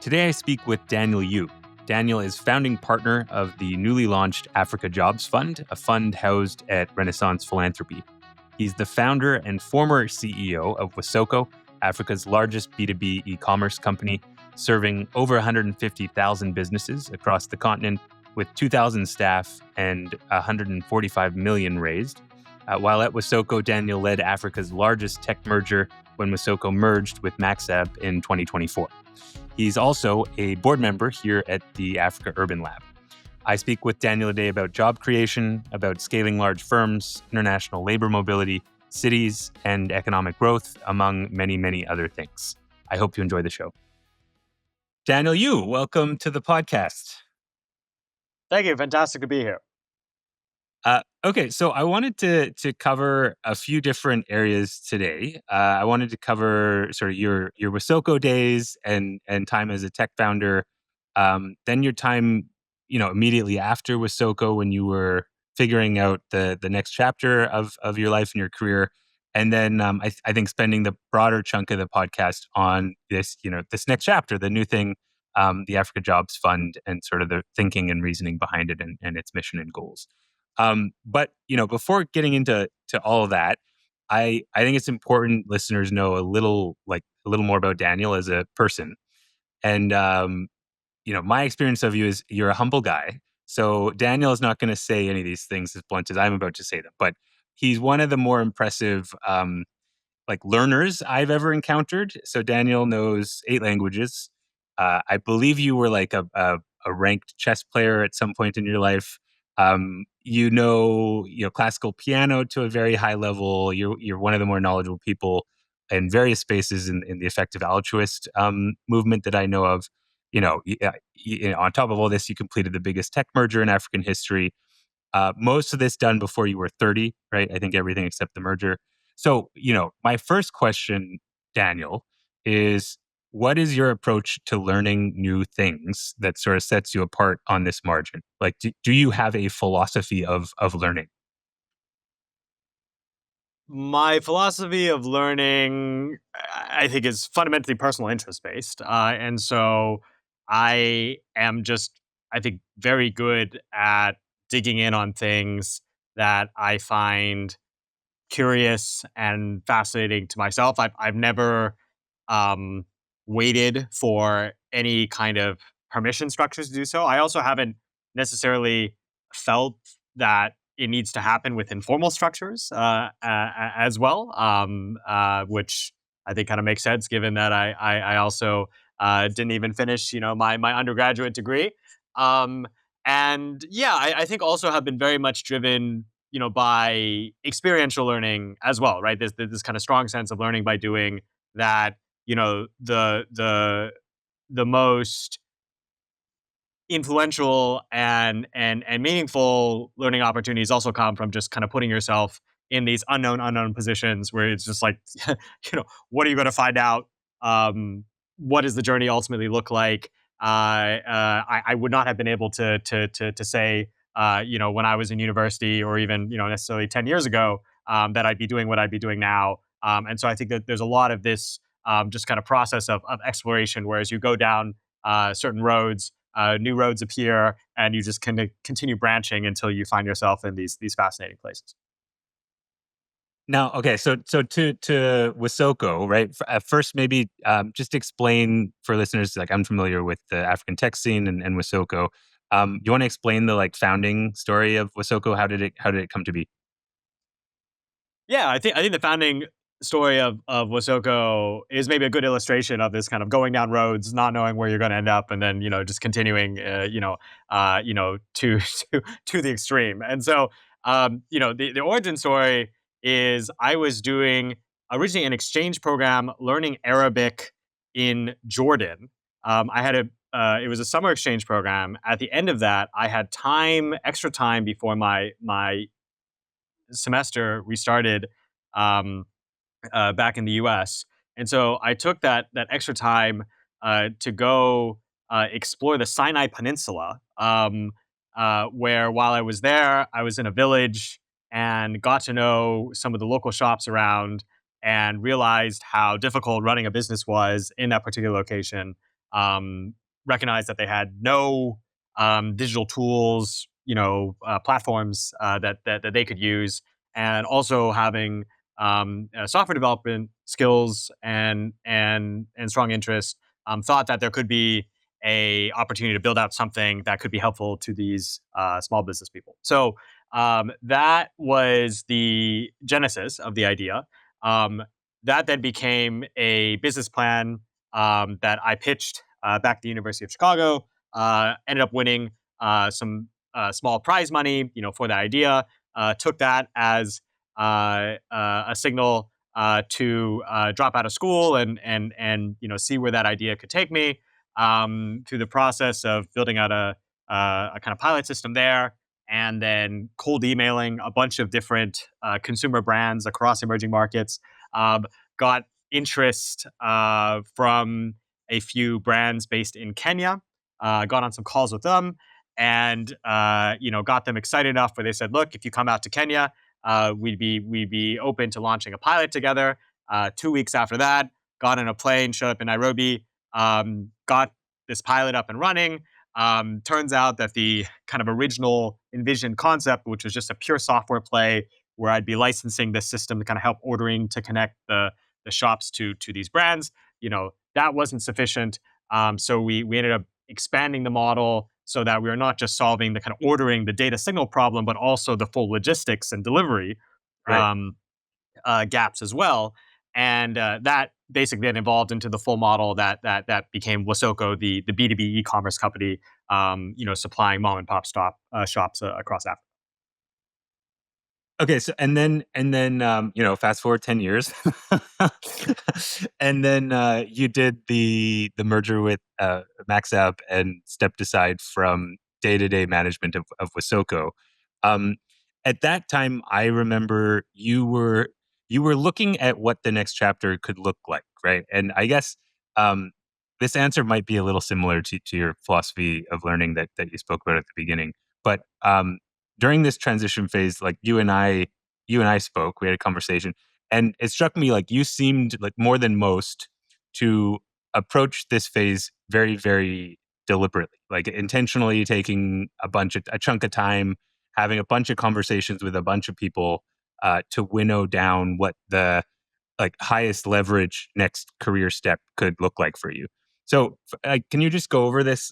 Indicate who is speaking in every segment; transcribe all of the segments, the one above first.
Speaker 1: Today I speak with Daniel Yu. Daniel is founding partner of the newly launched Africa Jobs Fund, a fund housed at Renaissance Philanthropy. He's the founder and former CEO of Wasoko, Africa's largest B2B e-commerce company, serving over 150,000 businesses across the continent with 2,000 staff and 145 million raised. While at Wasoko, Daniel led Africa's largest tech merger when Wasoko merged with Maxab in 2024. He's also a board member here at the Africa Urban Lab. I speak with Daniel today about job creation, about scaling large firms, international labor mobility, cities, and economic growth, among many, many other things. I hope you enjoy the show. Daniel Yu, welcome to the podcast.
Speaker 2: Thank you. Fantastic to be here.
Speaker 1: Okay, so I wanted to cover a few different areas today. I wanted to cover sort of your Wasoko days and time as a tech founder, then your time, immediately after Wasoko when you were figuring out the next chapter of your life and your career, and then I think spending the broader chunk of the podcast on this next chapter, the new thing, the Africa Jobs Fund, and sort of the thinking and reasoning behind it and its mission and goals. But before getting into all of that, I think it's important listeners know a little more about Daniel as a person. And my experience of you is you're a humble guy. So Daniel is not going to say any of these things as blunt as I'm about to say them, but he's one of the more impressive learners I've ever encountered. So Daniel knows 8 languages. I believe you were like a ranked chess player at some point in your life. You know classical piano to a very high level. You're one of the more knowledgeable people in various spaces in the effective altruist movement that I know of. On top of all this, you completed the biggest tech merger in African history. Most of this done before you were 30, right? I think everything except the merger. So, my first question, Daniel, is what is your approach to learning new things that sort of sets you apart on this margin? Like, do you have a philosophy of learning?
Speaker 2: My philosophy of learning, I think, is fundamentally personal interest based. And so I am just, I think, very good at digging in on things that I find curious and fascinating to myself. I've never um, waited for any kind of permission structures to do so. I also haven't necessarily felt that it needs to happen within formal structures as well, which I think kind of makes sense given that I also didn't even finish, my undergraduate degree. Um, and yeah, I think also have been very much driven by experiential learning as well, right? There's this kind of strong sense of learning by doing that. The most influential and meaningful learning opportunities also come from just kind of putting yourself in these unknown positions where it's just like, what are you going to find out? What does the journey ultimately look like? I would not have been able to say, when I was in university or even, necessarily 10 years ago, that I'd be doing what I'd be doing now. And so I think that there's a lot of this just kind of process of exploration, whereas you go down certain roads, new roads appear, and you just kind of continue branching until you find yourself in these fascinating places.
Speaker 1: Now, okay, so to Wasoko, right? At first, maybe just explain for listeners. Like, I'm familiar with the African tech scene and Wasoko. You want to explain the founding story of Wasoko? How did it come to be?
Speaker 2: Yeah, I think the founding story of Wasoko is maybe a good illustration of this kind of going down roads, not knowing where you're going to end up, and then just continuing, to to the extreme. And so, the origin story is I was doing originally an exchange program learning Arabic in Jordan. I had it was a summer exchange program. At the end of that, I had extra time before my semester restarted um, back in the U.S. And so I took that extra time to go explore the Sinai Peninsula, where while I was there, I was in a village and got to know some of the local shops around and realized how difficult running a business was in that particular location. um, recognized that they had no digital tools, platforms that they could use, and also having software development skills and strong interest, thought that there could be a opportunity to build out something that could be helpful to these small business people. So that was the genesis of the idea. Um, that then became a business plan that I pitched back at the University of Chicago. Ended up winning some small prize money, for that idea. Took that as a signal to drop out of school and see where that idea could take me. Through the process of building out a kind of pilot system there, and then cold emailing a bunch of different consumer brands across emerging markets. Um, got interest from a few brands based in Kenya. Got on some calls with them, and got them excited enough where they said, "Look, if you come out to Kenya, we'd be open to launching a pilot together." 2 weeks after that, got on a plane, showed up in Nairobi, got this pilot up and running. Turns out that the kind of original envisioned concept, which was just a pure software play where I'd be licensing this system to kind of help ordering to connect the shops to these brands, that wasn't sufficient. So we ended up expanding the model so that we are not just solving the kind of ordering the data signal problem, but also the full logistics and delivery
Speaker 1: Right.
Speaker 2: um, gaps as well. And that basically then evolved into the full model that became Wasoko, the B2B e-commerce company, supplying mom and pop shops across Africa.
Speaker 1: Okay, so fast forward 10 years. And then you did the merger with MaxApp and stepped aside from day-to-day management of Wasoko. Um, at that time, I remember you were looking at what the next chapter could look like, right? And I guess um, this answer might be a little similar to your philosophy of learning that you spoke about at the beginning. But during this transition phase, like you and I spoke, we had a conversation, and it struck me like you seemed like more than most to approach this phase very, very deliberately, like intentionally taking a chunk of time, having a bunch of conversations with a bunch of people to winnow down what the like highest leverage next career step could look like for you. So, can you just go over this?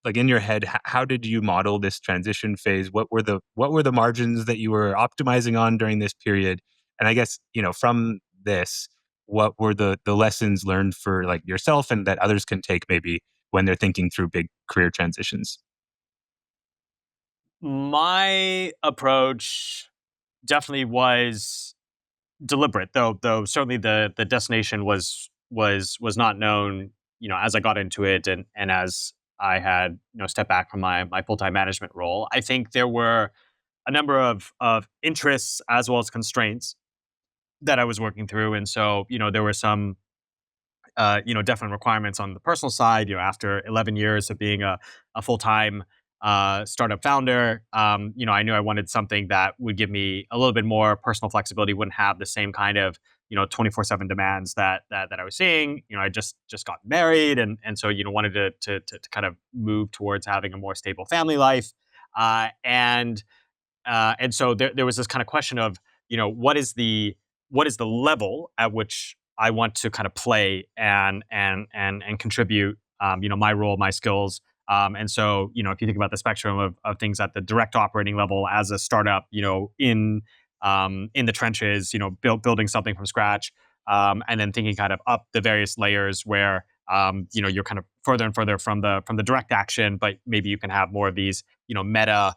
Speaker 1: Like in your head, how did you model this transition phase? What were the margins that you were optimizing on during this period? And I guess from this, what were the lessons learned for like yourself and that others can take maybe when they're thinking through big career transitions?
Speaker 2: My approach definitely was deliberate, though certainly the destination was not known, as I got into it, and as I had, stepped back from my full-time management role. I think there were a number of interests as well as constraints that I was working through. And so, there were some definite requirements on the personal side. After 11 years of being a full time startup founder, I knew I wanted something that would give me a little bit more personal flexibility. Wouldn't have the same kind of 24/7 demands that I was seeing. I just got married, and so wanted to kind of move towards having a more stable family life, and so there was this kind of question of, what is the level at which I want to kind of play and contribute, my role, my skills. And so, if you think about the spectrum of things at the direct operating level as a startup, in the trenches, building something from scratch, and then thinking kind of up the various layers where you're kind of further and further from the direct action, but maybe you can have more of these, meta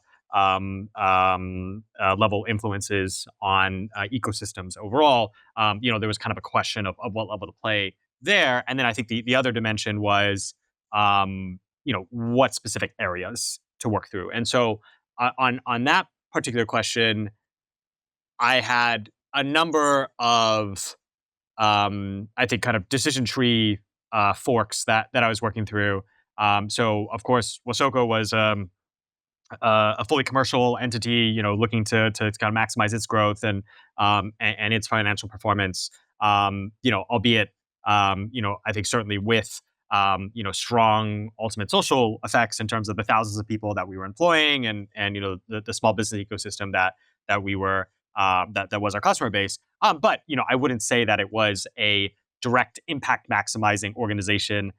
Speaker 2: level influences on ecosystems overall. There was kind of a question of what level to play there, and then I think the other dimension was, what specific areas to work through. And so on that particular question, I had a number of, I think, kind of decision tree forks that I was working through. So of course, Wasoko was a fully commercial entity, looking to kind of maximize its growth and its financial performance. Albeit, I think certainly with strong ultimate social effects in terms of the thousands of people that we were employing, and the small business ecosystem that we were that was our customer base. But I wouldn't say that it was a direct impact maximizing organization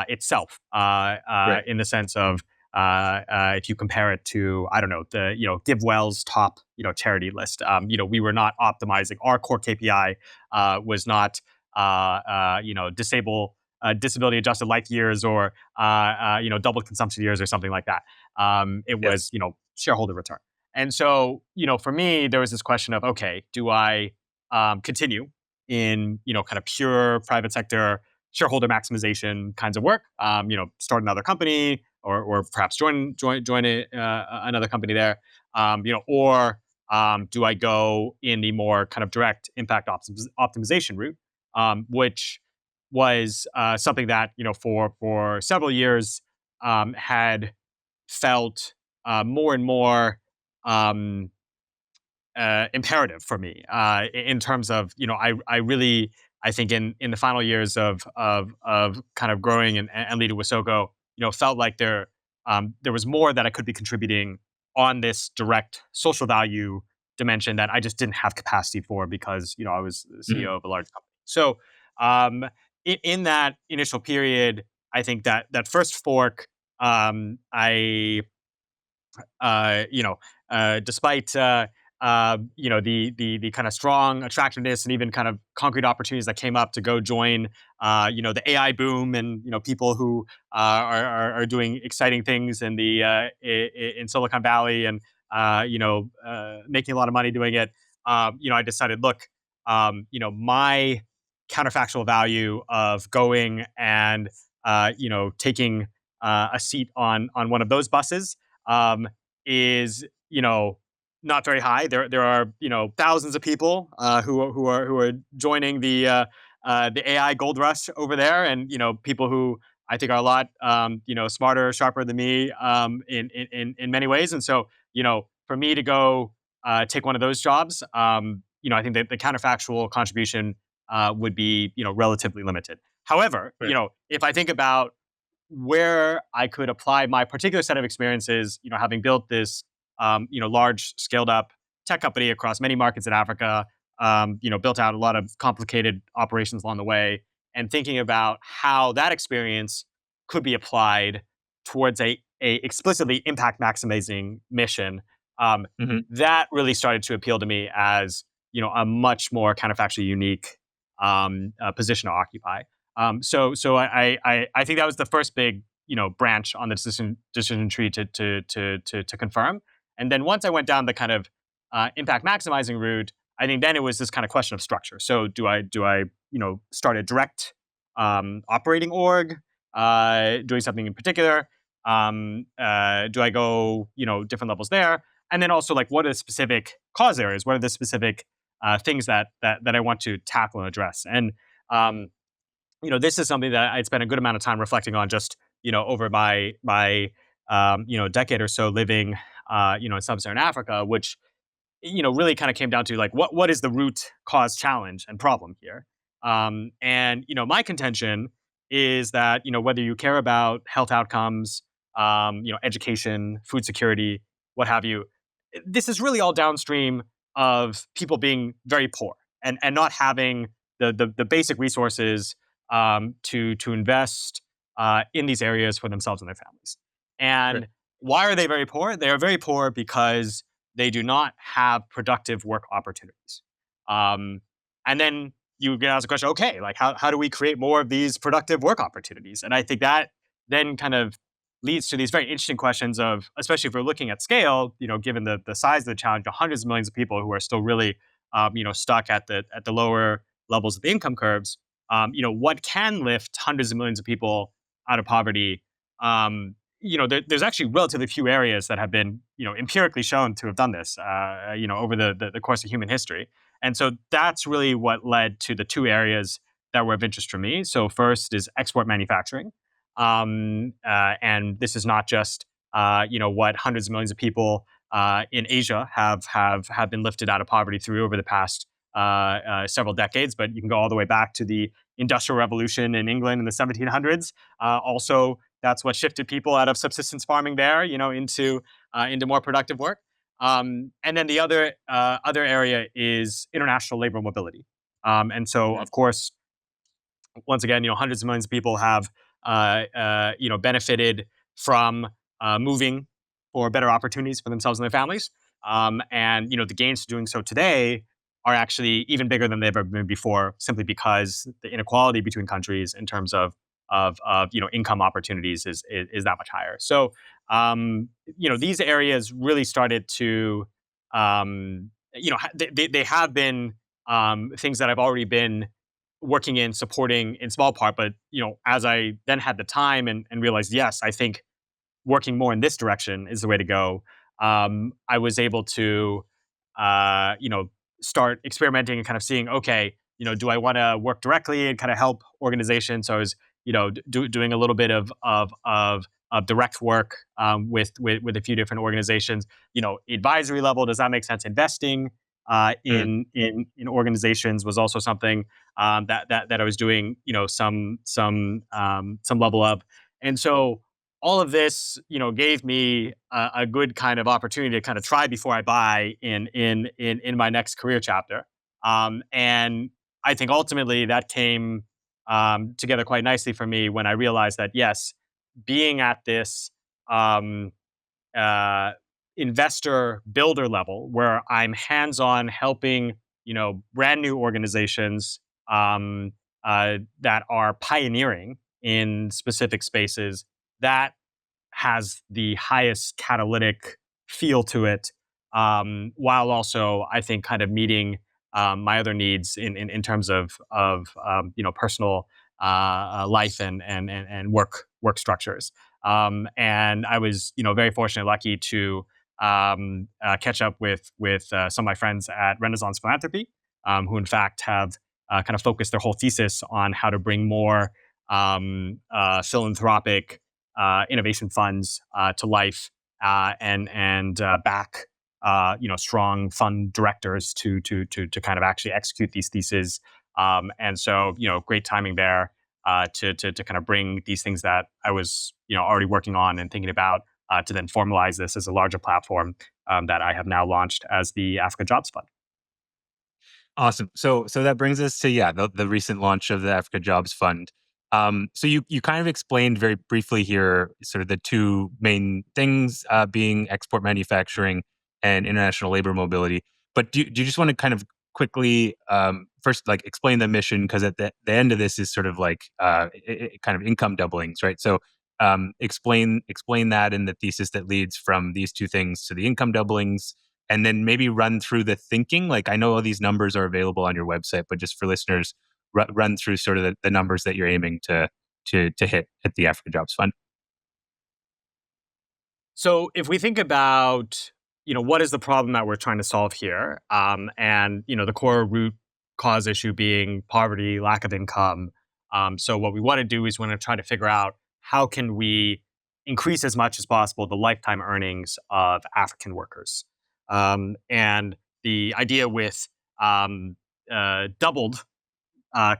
Speaker 2: itself,
Speaker 1: Right.
Speaker 2: in the sense of if you compare it to, I don't know, the GiveWell's top charity list. We were not optimizing. Our core KPI was not disable disability adjusted life years, or double consumption years or something like that. It
Speaker 1: Yep.
Speaker 2: was shareholder return. And so for me, there was this question of, okay, do I continue in kind of pure private sector shareholder maximization kinds of work? Start another company, or perhaps another company there. Or do I go in the more kind of direct impact optimization route, which was something that for several years had felt more and more um, imperative for me, in terms of I really, I think in the final years of kind of growing and leading Wasoko, felt like there was more that I could be contributing on this direct social value dimension that I just didn't have capacity for, because I was the
Speaker 1: Mhm.
Speaker 2: CEO of a large company. So um, in that initial period, I think that first fork, I despite the kind of strong attractiveness and even kind of concrete opportunities that came up to go join the AI boom, and people who are doing exciting things in the in Silicon Valley, and making a lot of money doing it. I decided, look, my counterfactual value of going and taking a seat on one of those buses um, is not very high. There are thousands of people who are joining the AI gold rush over there, and people who I think are a lot smarter, sharper than me, in many ways. And so for me to go take one of those jobs, I think that the counterfactual contribution would be relatively limited. However,
Speaker 1: Right.
Speaker 2: if I think about where I could apply my particular set of experiences, having built this, large scaled up tech company across many markets in Africa, built out a lot of complicated operations along the way, and thinking about how that experience could be applied towards a explicitly impact maximizing mission. Um,
Speaker 1: Mhm.
Speaker 2: that really started to appeal to me as a much more kind of actually unique position to occupy. So I think that was the first big branch on the decision tree to confirm. And then once I went down the kind of impact maximizing route, I think then it was this kind of question of structure. So do I start a direct operating org, doing something in particular? Do I go different levels there? And then also, like, what are the specific cause areas? What are the specific things that I want to tackle and address? And um, this is something that I'd spent a good amount of time reflecting on, just over my decade or so living in sub-Saharan Africa, which really kind of came down to, like, what is the root cause challenge and problem here. And my contention is that whether you care about health outcomes, education, food security, what have you, this is really all downstream of people being very poor, and not having the basic resources to invest in these areas for themselves and their families.
Speaker 1: Right.
Speaker 2: And why are they very poor? They are very poor because they do not have productive work opportunities. Um, and then you get asked the question, okay, like, how do we create more of these productive work opportunities? And I think that then kind of leads to these very interesting questions of, especially if we're looking at scale, given the size of the challenge, hundreds of millions of people who are still really, stuck at the lower levels of the income curves. What can lift hundreds of millions of people out of poverty? There's actually relatively few areas that have been, empirically shown to have done this, over the course of human history. And so that's really what led to the two areas that were of interest for me. So first is export manufacturing, and this is not just, what hundreds of millions of people in Asia have been lifted out of poverty through over the past several decades, but you can go all the way back to the industrial revolution in England in the 1700s. Also, that's what shifted people out of subsistence farming there, into more productive work. And then the other area is international labor mobility. And so,
Speaker 1: Mm,
Speaker 2: of course, once again, hundreds of millions of people have benefited from moving for better opportunities for themselves and their families. And the gains to doing so today are actually even bigger than they've ever been before, simply because the inequality between countries in terms of income opportunities is that much higher. So these areas really started to they have been things that I've already been working in, supporting in small part. But as I then had the time and realized, yes, I think working more in this direction is the way to go. I was able to, uh, you know, start experimenting and kind of seeing, okay, do I want to work directly and kind of help organizations? So I was, doing a little bit of direct work with a few different organizations. Advisory level, does that make sense? Investing
Speaker 1: mm.
Speaker 2: in organizations was also something that I was doing, some level of, and so all of this, gave me a good kind of opportunity to kind of try before I buy in my next career chapter. And I think ultimately that came together quite nicely for me when I realized that, yes, being at this um, uh, investor builder level where I'm hands on helping, brand new organizations that are pioneering in specific spaces, that has the highest catalytic feel to it, while also, I think, kind of meeting my other needs in terms of personal life and work structures. And I was very fortunate, lucky to catch up with some of my friends at Renaissance Philanthropy, who in fact have kind of focused their whole thesis on how to bring more philanthropic innovation funds to life, and back strong fund directors to kind of actually execute these theses. And so great timing there to kind of bring these things that I was already working on and thinking about, to then formalize this as a larger platform that I have now launched as the Africa Jobs Fund.
Speaker 1: Awesome. So that brings us to, yeah, the recent launch of the Africa Jobs Fund. So you kind of explained very briefly here sort of the two main things, being export manufacturing and international labor mobility. But do you just want to kind of quickly, first, like, explain the mission, because at the end of this is sort of like kind of income doublings, right? So explain that and the thesis that leads from these two things to the income doublings, and then maybe run through the thinking. Like, I know all these numbers are available on your website, but just for listeners, run through sort of the numbers that you're aiming to hit at the Africa Jobs Fund.
Speaker 2: So if we think about, what is the problem that we're trying to solve here, and the core root cause issue being poverty, lack of income. So what we want to do is we want to try to figure out how can we increase as much as possible the lifetime earnings of African workers. And the idea with doubled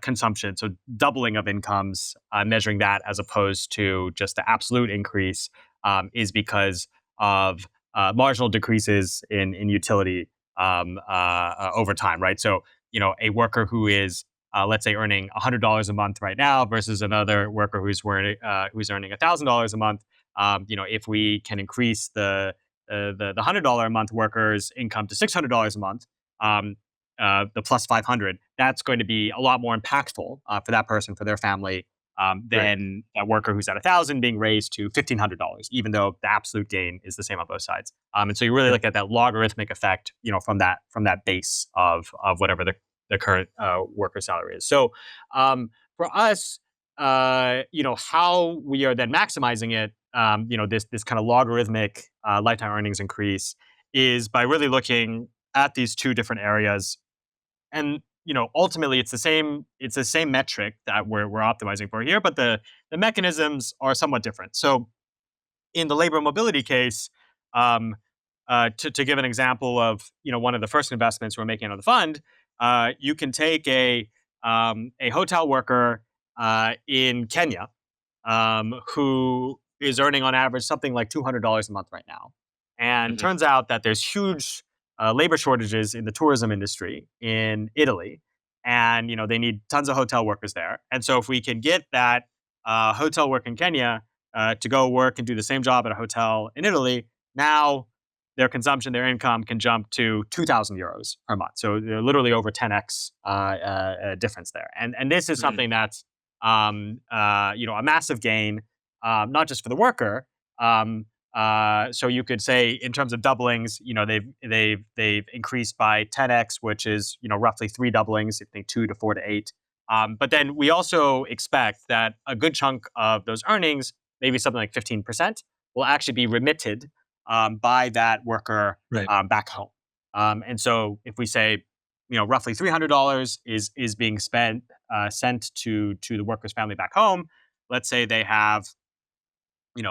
Speaker 2: consumption, so doubling of incomes, measuring that as opposed to just the absolute increase, is because of marginal decreases in utility over time, right? So, a worker who is, let's say, earning $100 a month right now versus another worker who's earning $1,000 a month. If we can increase the $100 a month worker's income to $600 a month, um, the plus 500, that's going to be a lot more impactful for that person, for their family,
Speaker 1: Right.
Speaker 2: than a worker who's at 1,000 being raised to $1,500, even though the absolute gain is the same on both sides. And so you really
Speaker 1: Sure.
Speaker 2: look at that logarithmic effect, from that base of whatever the current worker salary is. So for us, how we are then maximizing it, this kind of logarithmic lifetime earnings increase, is by really looking at these two different areas. And ultimately it's the same metric that we're optimizing for here, but the mechanisms are somewhat different. So in the labor mobility case, um, to give an example of one of the first investments we're making on the fund, you can take a hotel worker in Kenya who is earning on average something like $200 a month right now. And
Speaker 1: Mhm.
Speaker 2: turns out that there's huge labor shortages in the tourism industry in Italy, and they need tons of hotel workers there. And so if we can get that hotel work in Kenya to go work and do the same job at a hotel in Italy, now their consumption, their income can jump to €2,000 per month. So they're literally over 10x difference there. And this is
Speaker 1: Mhm.
Speaker 2: something that's a massive gain, not just for the worker. So you could say in terms of doublings, they've increased by 10x, which is roughly three doublings. I think 2 to 4 to 8. But then we also expect that a good chunk of those earnings, maybe something like 15%, will actually be remitted by that worker
Speaker 1: Right.
Speaker 2: back home. And so if we say, roughly $300 is being sent to the worker's family back home. Let's say they have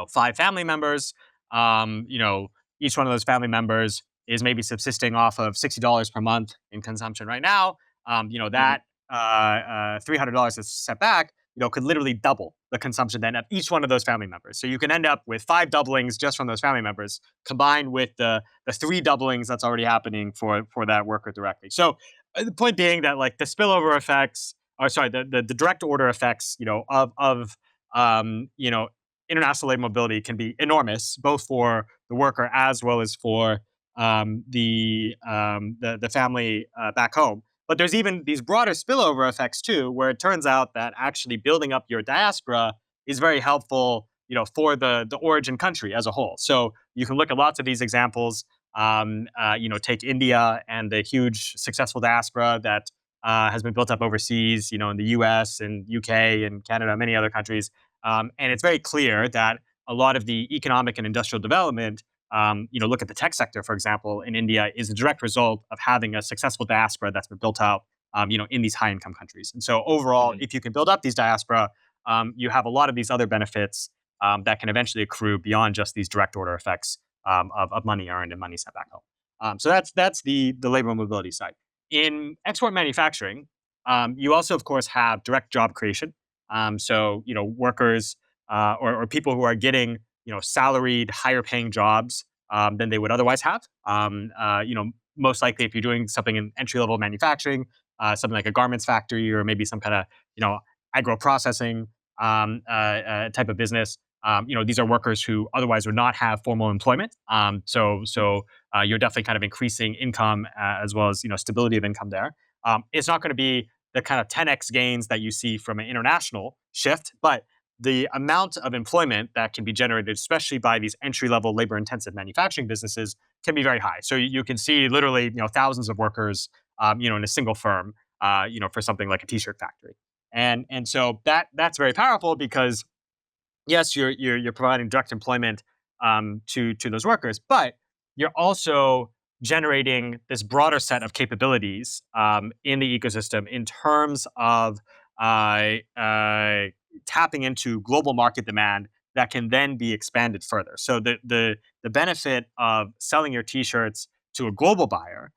Speaker 2: five family members. Each one of those family members is maybe subsisting off of $60 per month in consumption right now.
Speaker 1: Mhm.
Speaker 2: That $300 that's set back, could literally double the consumption then of each one of those family members. So you can end up with five doublings just from those family members, combined with the three doublings that's already happening for that worker directly. So the point being that like the spillover effects, or sorry, the direct order effects, of international labor mobility can be enormous, both for the worker as well as for the family back home. But there's even these broader spillover effects too, where it turns out that actually building up your diaspora is very helpful, for the origin country as a whole. So you can look at lots of these examples. Take India and the huge successful diaspora that has been built up overseas, in the U.S. and UK and Canada, and many other countries. And it's very clear that a lot of the economic and industrial development, look at the tech sector, for example, in India, is a direct result of having a successful diaspora that's been built out, in these high income countries. And so overall,
Speaker 1: Mhm.
Speaker 2: if you can build up these diaspora, you have a lot of these other benefits that can eventually accrue beyond just these direct order effects of money earned and money sent back home. So that's the labor mobility side. In export manufacturing, you also, of course, have direct job creation. So workers or people who are getting salaried, higher paying jobs than they would otherwise have. Most likely, if you're doing something in entry level manufacturing, something like a garments factory or maybe some kind of agro processing type of business. These are workers who otherwise would not have formal employment. You're definitely kind of increasing income as well as stability of income there. It's not going to be the kind of 10x gains that you see from an international shift, but the amount of employment that can be generated, especially by these entry level labor intensive manufacturing businesses, can be very high. So you can see literally thousands of workers in a single firm for something like a t-shirt factory. And so that's very powerful because yes, you're providing direct employment to those workers, but you're also generating this broader set of capabilities in the ecosystem in terms of uh, uh, tapping into global market demand that can then be expanded further. So the benefit of selling your t-shirts to a global buyer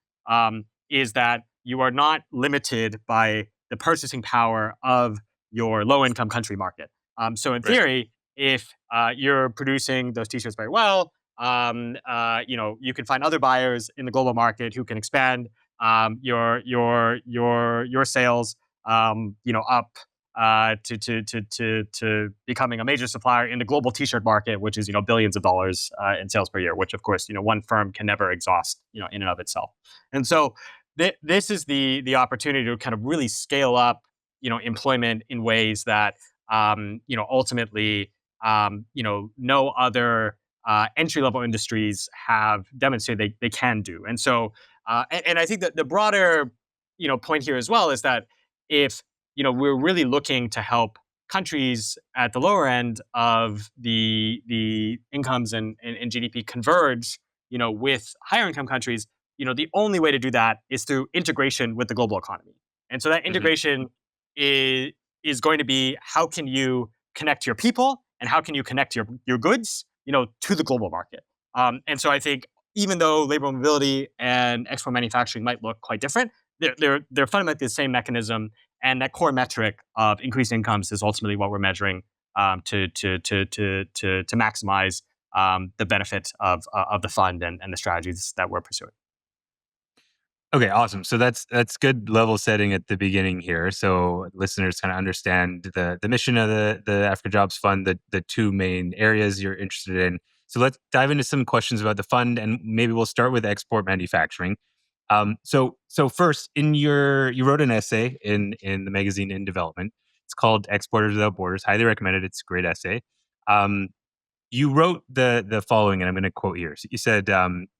Speaker 2: is that you are not limited by the purchasing power of your low income country market. So in
Speaker 1: Right.
Speaker 2: theory, if you're producing those t-shirts very well, you can find other buyers in the global market who can expand your sales, up to becoming a major supplier in the global t-shirt market, which is billions of dollars in sales per year, which of course one firm can never exhaust in and of itself. And so this is the opportunity to kind of really scale up employment in ways that ultimately no other entry level industries have demonstrated they can do. And so, and I think that the broader, point here as well is that if, we're really looking to help countries at the lower end of the incomes and GDP converge, with higher income countries, the only way to do that is through integration with the global economy. And so that
Speaker 1: Mhm.
Speaker 2: integration is, is going to be how can you connect your people and how can you connect your goods, to the global market. And so I think even though labor mobility and export manufacturing might look quite different, they're fundamentally the same mechanism. and that core metric of increased incomes is ultimately what we're measuring to maximize the benefit of the fund and the strategies that we're pursuing.
Speaker 1: Okay, awesome. So that's good level setting at the beginning here, so listeners kind of understand the mission of the Africa Jobs Fund, the two main areas you're interested in. So let's dive into some questions about the fund, and maybe we'll start with export manufacturing. So first, you wrote an essay in the magazine In Development. It's called "Exporters Without Borders." Highly recommended. It's a great essay. Um, you wrote the following, and I'm going to quote here. So you said,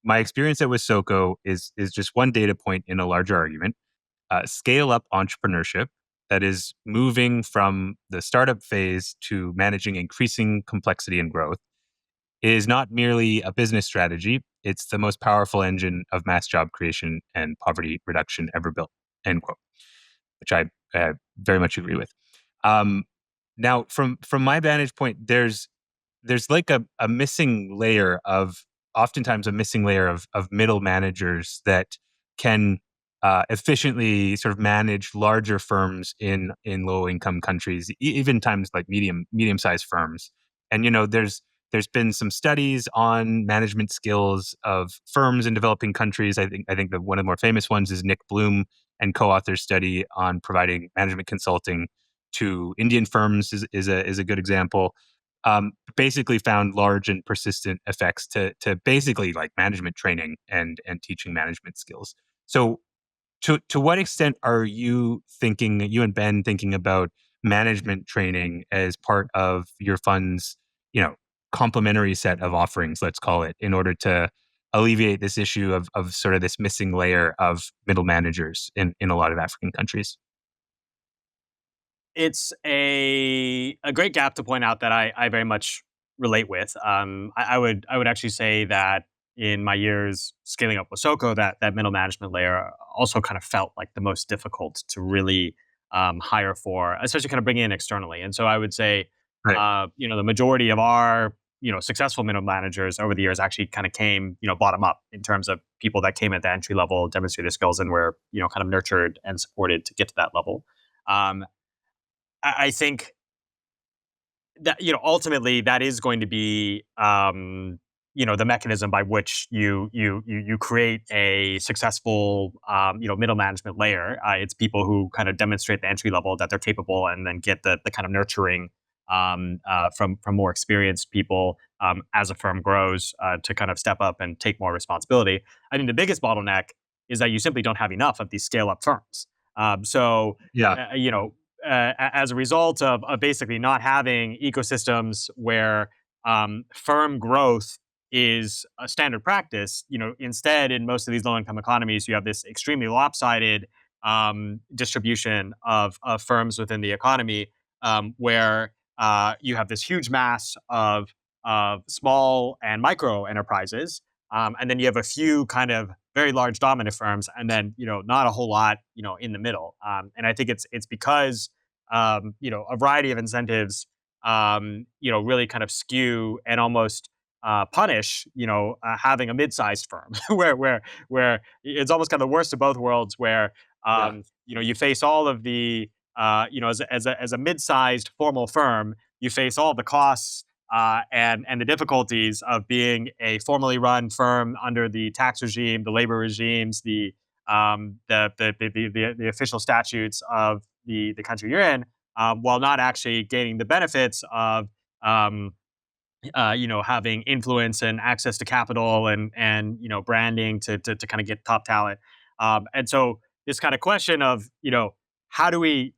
Speaker 1: "My experience at Wasoko is just one data point in a larger argument. Scale up entrepreneurship, that is moving from the startup phase to managing increasing complexity and growth, is not merely a business strategy. It's the most powerful engine of mass job creation and poverty reduction ever built." End quote. Which I very much agree with. Um, Now, from my vantage point, there's like a missing layer of oftentimes a missing layer of middle managers that can efficiently sort of manage larger firms in low income countries, even times like medium sized firms. And there's been some studies on management skills of firms in developing countries. I think that one of the more famous ones is Nick Bloom and co-author study on providing management consulting to Indian firms is a good example. Basically found large and persistent effects to basically like management training and teaching management skills. So to what extent are you and Ben thinking about management training as part of your fund's, you know, complementary set of offerings, let's call it, in order to alleviate this issue of sort of this missing layer of middle managers in a lot of African countries?
Speaker 2: It's a great gap to point out that I very much relate with. I would actually say that in my years scaling up Wasoko, that middle management layer also kind of felt like the most difficult to really hire for, especially kind of bring in externally. And so I would say,
Speaker 1: Right.
Speaker 2: the majority of our successful middle managers over the years actually kind of came bottom up in terms of people that came at the entry level, demonstrated skills, and were kind of nurtured and supported to get to that level. Um, I think that ultimately that is going to be the mechanism by which you create a successful middle management layer. It's people who kind of demonstrate the entry level that they're capable, and then get the kind of nurturing from more experienced people as a firm grows to kind of step up and take more responsibility. I think the biggest bottleneck is that you simply don't have enough of these scale up firms. So
Speaker 1: Yeah.
Speaker 2: uh, you know as a result of basically not having ecosystems where firm growth is a standard practice. Instead, in most of these low-income economies, you have this extremely lopsided distribution of firms within the economy, where you have this huge mass of small and micro enterprises, and then you have a few kind of very large dominant firms, and then not a whole lot in the middle. And I think it's because a variety of incentives really kind of skew and almost punish having a mid-sized firm where it's almost kind of the worst of both worlds, where
Speaker 1: Yeah.
Speaker 2: you face all of the as a mid-sized formal firm, you face all the costs and the difficulties of being a formally run firm under the tax regime, the labor regimes, the official statutes of the country you're in, while not actually gaining the benefits of um, having influence and access to capital and branding to kind of get top talent. And so this kind of question of how do we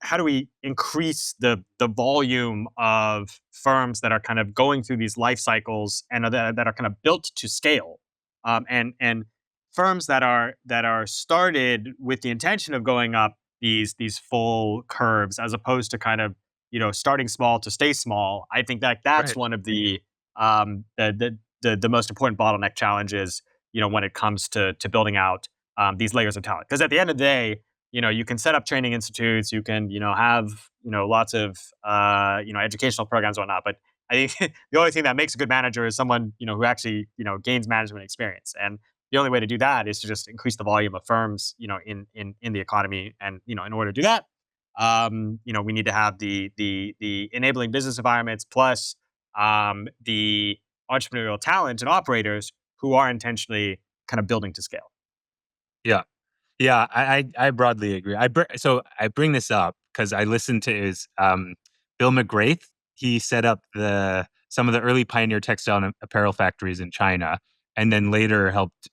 Speaker 2: increase the volume of firms that are kind of going through these life cycles and that are kind of built to scale, and firms that are started with the intention of going up these full curves, as opposed to kind of starting small to stay small. I think that that's
Speaker 1: Right.
Speaker 2: one of the most important bottleneck challenges, when it comes to building out these layers of talent. Because at the end of the day, you can set up training institutes, you can have lots of educational programs and whatnot. But I think the only thing that makes a good manager is someone who actually gains management experience. And the only way to do that is to just increase the volume of firms in the economy. And in order to do that, We need to have the enabling business environments plus the entrepreneurial talent and operators who are intentionally kind of building to scale.
Speaker 1: Yeah. Yeah, I broadly agree. So I bring this up because I listened to his Bill McGrath. He set up the some of the early pioneer textile and apparel factories in China, and then later helped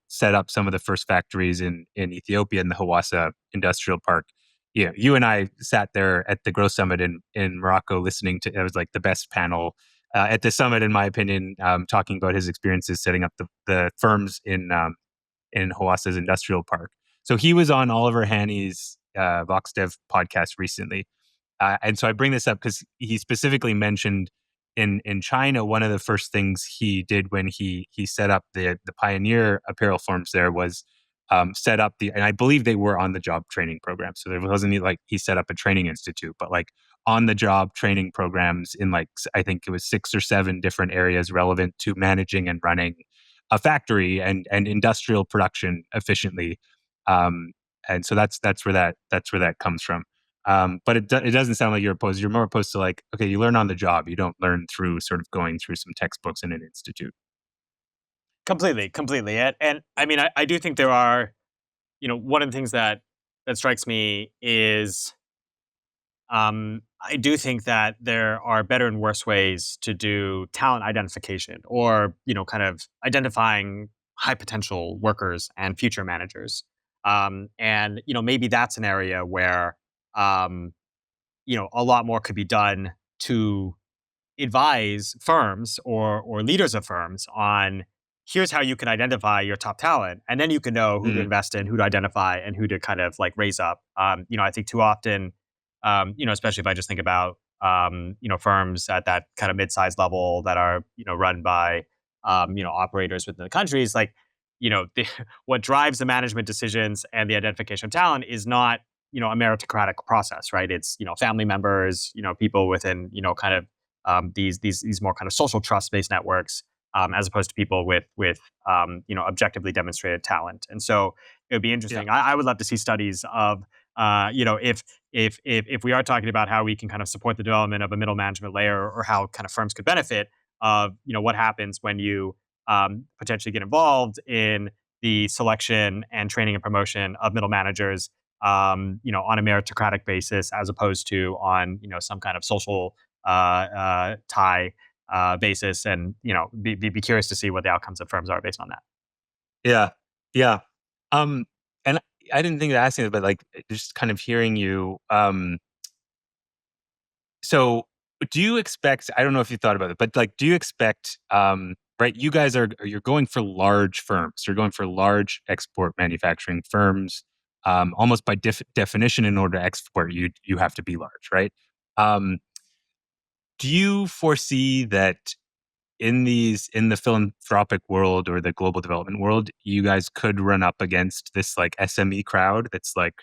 Speaker 1: set up some of the first factories in Ethiopia in the Hawassa Industrial Park. Yeah, you and I sat there at the Growth Summit in Morocco, listening to it was like the best panel at the summit, in my opinion, talking about his experiences setting up the firms in Hawassa's industrial park. So he was on Oliver Haney's VoxDev podcast recently. And so I bring this up because he specifically mentioned in China, one of the first things he did when he set up the pioneer apparel firms there was set up and I believe they were on the job training program. So there wasn't like he set up a training institute, but like on the job training programs in like I think it was 6 or 7 different areas relevant to managing and running a factory and industrial production efficiently. Um, and so that's where that comes from. But it doesn't sound like you're opposed. You're more opposed to like, okay, you learn on the job. You don't learn through sort of going through some textbooks in an institute.
Speaker 2: Completely, completely. And I mean, I do think there are, one of the things that strikes me is I do think that there are better and worse ways to do talent identification or, kind of identifying high potential workers and future managers. And, maybe that's an area where, um, a lot more could be done to advise firms or leaders of firms on here's how you can identify your top talent, and then you can know who to
Speaker 1: Mm,
Speaker 2: invest in, who to identify, and who to kind of like raise up. I think too often, especially if I just think about firms at that kind of mid-sized level that are run by operators within the countries, like what drives the management decisions and the identification of talent is not a meritocratic process, right? It's family members, people within kind of these more kind of social trust based networks, as opposed to people with objectively demonstrated talent. And so it would be
Speaker 1: yeah,
Speaker 2: interesting. I would love to see studies of if we are talking about how we can kind of support the development of a middle management layer or how kind of firms could benefit of what happens when you potentially get involved in the selection and training and promotion of middle managers on a meritocratic basis as opposed to on some kind of social tie basis, and be curious to see what the outcomes of firms are based on that.
Speaker 1: yeah, yeah. And I didn't think to ask you, but like just kind of hearing you. So do you expect, I don't know if you thought about it, but like, do you expect, right? You guys you're going for large firms. You're going for large export manufacturing firms. Almost by definition, in order to export, you have to be large, right? Um, do you foresee that in the philanthropic world or the global development world, you guys could run up against this like SME crowd that's like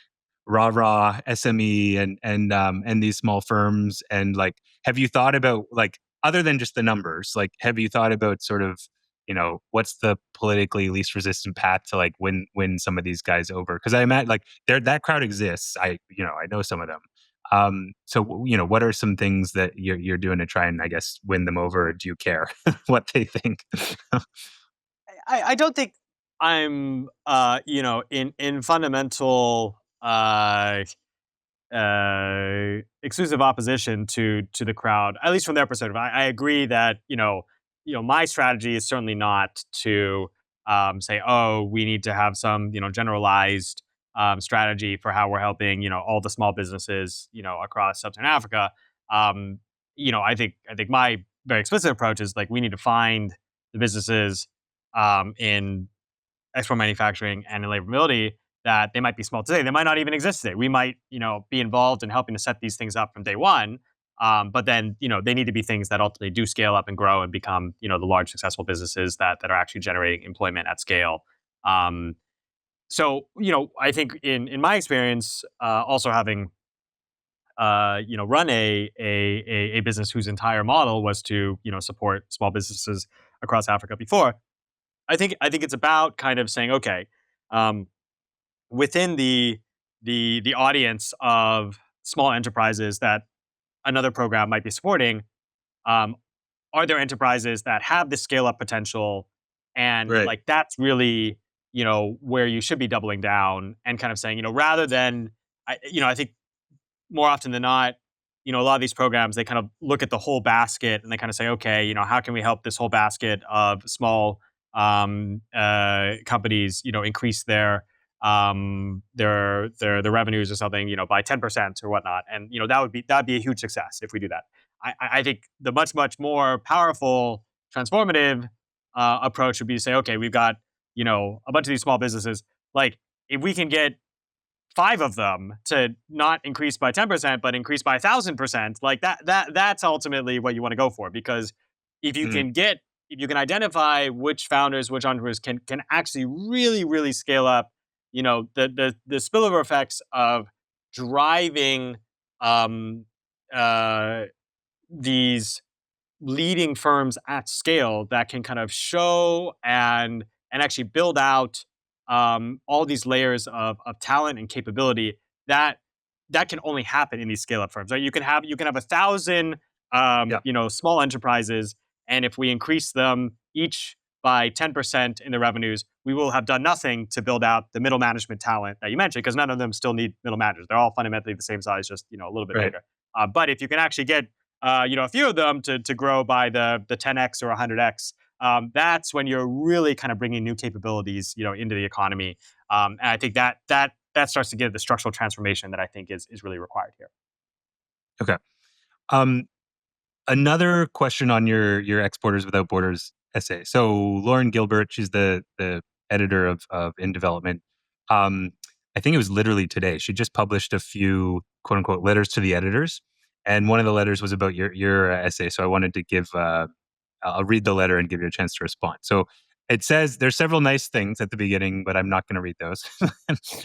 Speaker 1: rah SME and these small firms and like have you thought about like other than just the numbers, like have you thought about sort of what's the politically least resistant path to like win some of these guys over? Because I imagine like there that crowd exists. I know some of them. So what are some things that you're doing to try and I guess win them over? Or do you care what they think?
Speaker 2: I don't think I'm in fundamental exclusive opposition to the crowd, at least from their perspective. I agree that my strategy is certainly not to say, oh, we need to have some generalized strategy for how we're helping all the small businesses across sub-Saharan Africa. Um, I think my very explicit approach is like we need to find the businesses in export manufacturing and in labor mobility that they might be small today. They might not even exist today. We might, be involved in helping to set these things up from day one. But then, they need to be things that ultimately do scale up and grow and become, the large successful businesses that are actually generating employment at scale. Um, so, I think in my experience, also having run a business whose entire model was to support small businesses across Africa before. I think it's about kind of saying, okay, um, within the audience of small enterprises that another program might be supporting, um, are there enterprises that have the scale up potential? And
Speaker 1: Right.
Speaker 2: like that's really, where you should be doubling down and kind of saying, rather than I think more often than not, a lot of these programs, they kind of look at the whole basket and they kind of say, okay, how can we help this whole basket of small companies, increase their revenues or something, by 10% or whatnot, and that'd be a huge success if we do that. I think the much more powerful, transformative approach would be to say, okay, we've got a bunch of these small businesses, like if we can get five of them to not increase by 10%, but increase by 1,000%, like that's ultimately what you want to go for. Because if you
Speaker 1: Mhm.
Speaker 2: can get, if you can identify which founders, which entrepreneurs can actually really scale up, the spillover effects of driving um uh these leading firms at scale that can kind of show and actually build out all these layers of talent and capability that that can only happen in these scale up firms. Right? You can have 1,000
Speaker 1: Yeah.
Speaker 2: small enterprises, and if we increase them each by 10% in the revenues, we will have done nothing to build out the middle management talent that you mentioned, because none of them still need middle managers. They're all fundamentally the same size, just a little bit
Speaker 1: Right.
Speaker 2: bigger. But if you can actually get a few of them to grow by the 10x or 100x, that's when you're really kind of bringing new capabilities, into the economy. And I think that starts to get the structural transformation that I think is really required here.
Speaker 1: Okay. Um, Another question on your Exporters Without Borders essay. So Lauren Gilbert, she's the editor of In Development. Um, I think it was literally today. She just published a few quote unquote letters to the editors, and one of the letters was about your essay. So I wanted to give I'll read the letter and give you a chance to respond. So it says there's several nice things at the beginning, but I'm not going to read those.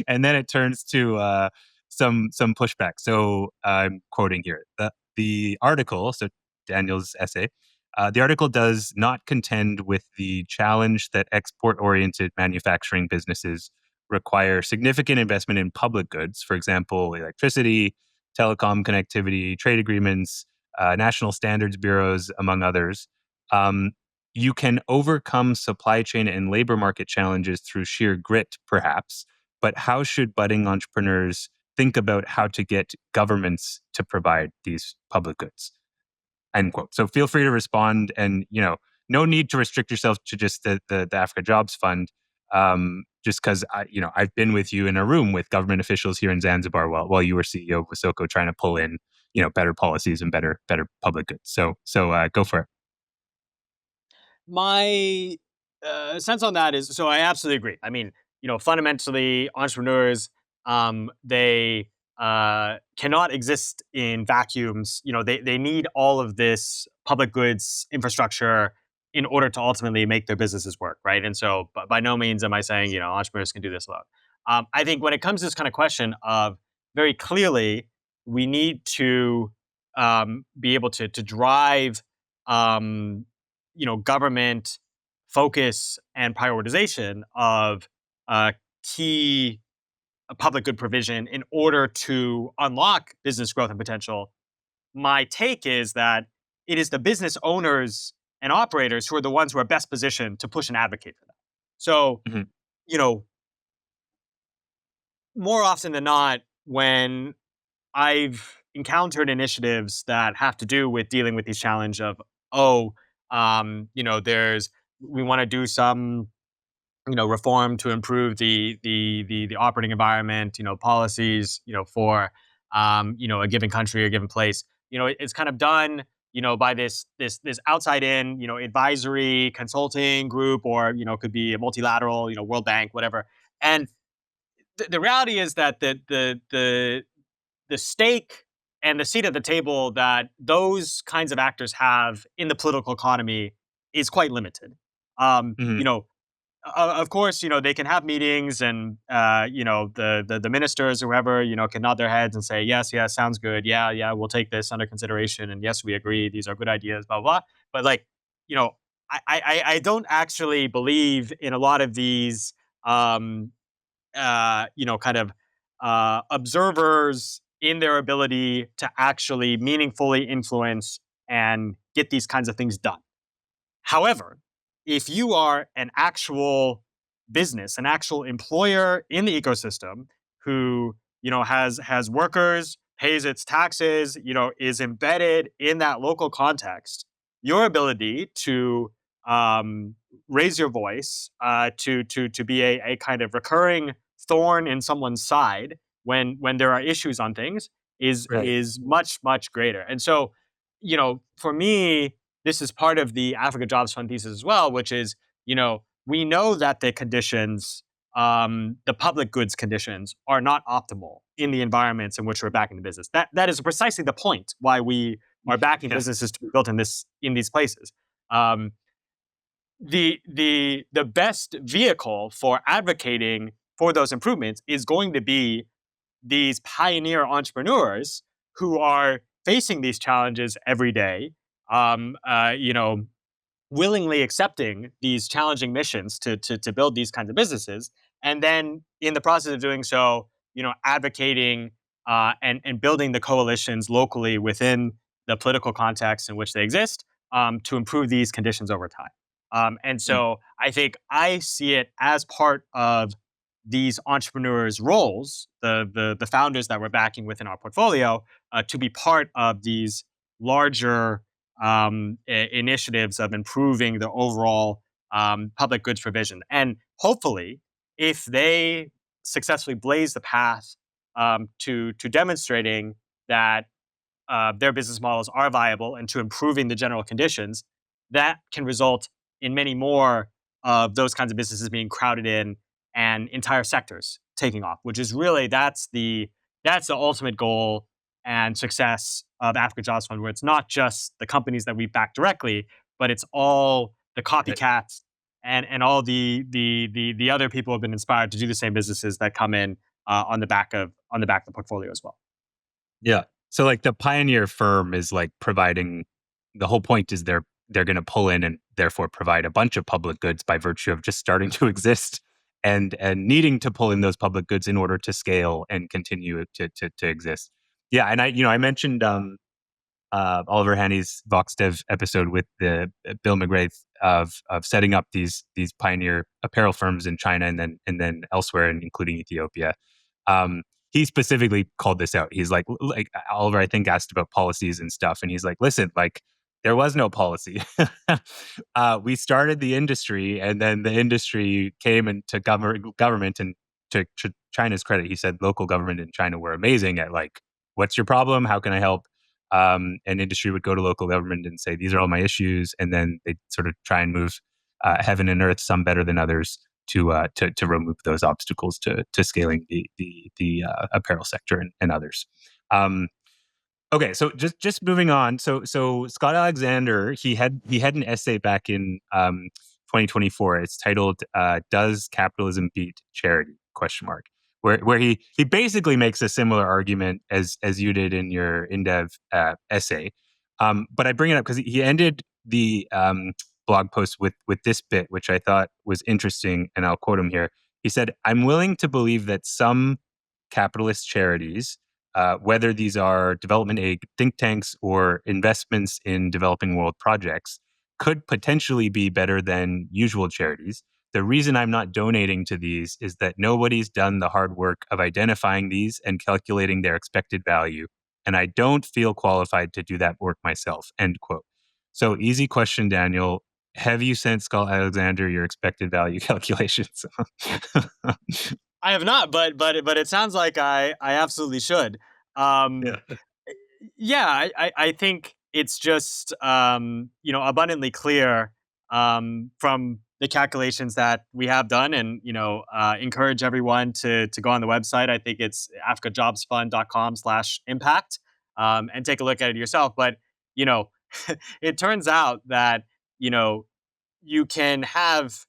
Speaker 1: And then it turns to some pushback. So I'm quoting here. The article, so Daniel's essay, the article does not contend with the challenge that export-oriented manufacturing businesses require significant investment in public goods, for example, electricity, telecom connectivity, trade agreements, national standards bureaus, among others. um, you can overcome supply chain and labor market challenges through sheer grit, perhaps. But how should budding entrepreneurs think about how to get governments to provide these public goods? End quote. So feel free to respond, and no need to restrict yourself to just the Africa Jobs Fund. Just because I've been with you in a room with government officials here in Zanzibar while you were CEO of Wasoko, trying to pull in better policies and better public goods. So go for it.
Speaker 2: My sense on that is, so I absolutely agree. I mean, fundamentally, entrepreneurs, they cannot exist in vacuums. They need all of this public goods infrastructure in order to ultimately make their businesses work, right? And so, but by no means am I saying entrepreneurs can do this alone. I think when it comes to this kind of question of, very clearly, we need to be able to drive um, government focus and prioritization of key public good provision in order to unlock business growth and potential. My take is that it is the business owners and operators who are the ones who are best positioned to push and advocate for that. So,
Speaker 1: Mhm.
Speaker 2: you know, more often than not, when I've encountered initiatives that have to do with dealing with these challenge of, oh, there's, we want to do some reform to improve the operating environment, policies, for a given country or given place. It's kind of done, by this outside in, advisory consulting group, or it could be a multilateral, World Bank, whatever. And the reality is that the stake and the seat at the table that those kinds of actors have in the political economy is quite limited. Um, you
Speaker 1: Mhm.
Speaker 2: know, of course, they can have meetings, and the ministers or whoever can nod their heads and say, yes, yes, sounds good, yeah, yeah, we'll take this under consideration, and yes, we agree, these are good ideas, blah blah. But like, you know, I don't actually believe in a lot of these, kind of observers in their ability to actually meaningfully influence and get these kinds of things done. However, if you are an actual business, an actual employer in the ecosystem who, has workers, pays its taxes, is embedded in that local context, your ability to um, raise your voice, to be a kind of recurring thorn in someone's side when there are issues on things
Speaker 1: Right.
Speaker 2: is much greater. And so, for me, this is part of the Africa Jobs Fund thesis as well, which is, we know that the public goods conditions are not optimal in the environments in which we're backing the business. That is precisely the point why we are backing
Speaker 1: Yeah.
Speaker 2: businesses to be built in these places. Um, the best vehicle for advocating for those improvements is going to be these pioneer entrepreneurs who are facing these challenges every day. Um, uh, you know, Willingly accepting these challenging missions to build these kinds of businesses, and then in the process of doing so, advocating and building the coalitions locally within the political context in which they exist, to improve these conditions over time. And
Speaker 1: Mm.
Speaker 2: so I think I see it as part of these entrepreneurs' roles, the founders that we're backing within our portfolio, to be part of these larger initiatives of improving the overall public goods provision. And hopefully, if they successfully blaze the path to demonstrating that their business models are viable and to improving the general conditions, that can result in many more of those kinds of businesses being crowded in and entire sectors taking off, which is really that's the ultimate goal and success of Africa Jobs Fund, where it's not just the companies that we back directly, but it's all the
Speaker 1: Right.
Speaker 2: copycats and all the other people who have been inspired to do the same businesses that come in on the back of the portfolio as well.
Speaker 1: Yeah. So like the pioneer firm is like providing the whole point is they're going to pull in and therefore provide a bunch of public goods by virtue of just starting to exist and needing to pull in those public goods in order to scale and continue to exist. Yeah, and I mentioned Oliver Haney's Vox Dev episode with the Bill McGrath of setting up these pioneer apparel firms in China and then elsewhere, and including Ethiopia. He specifically called this out. He's like Oliver, I think, asked about policies and stuff, and he's like, listen, like there was no policy. We started the industry, and then the industry came into government, and to China's credit, he said local government in China were amazing at like, what's your problem? How can I help? And industry would go to local government and say, these are all my issues. And then they sort of try and move heaven and earth, some better than others, to remove those obstacles to scaling the apparel sector and others. Um, Okay, so just moving on. So Scott Alexander, he had an essay back in 2024. It's titled "Does Capitalism Beat Charity?" Question mark. Where he basically makes a similar argument as you did in your InDev essay. But I bring it up because he ended the blog post with this bit, which I thought was interesting, and I'll quote him here. He said, "I'm willing to believe that some capitalist charities, whether these are development aid think tanks or investments in developing world projects, could potentially be better than usual charities. The reason I'm not donating to these is that nobody's done the hard work of identifying these and calculating their expected value, and I don't feel qualified to do that work myself." End quote. So, easy question, Daniel. Have you sent Skull Alexander your expected value calculations?
Speaker 2: I have not, but it sounds like I absolutely should. Um,
Speaker 1: Yeah.
Speaker 2: yeah, I think it's just abundantly clear from the calculations that we have done, and encourage everyone to go on the website. I think it's africajobsfund.com/impact, and take a look at it yourself. But you know, it turns out that you know you can have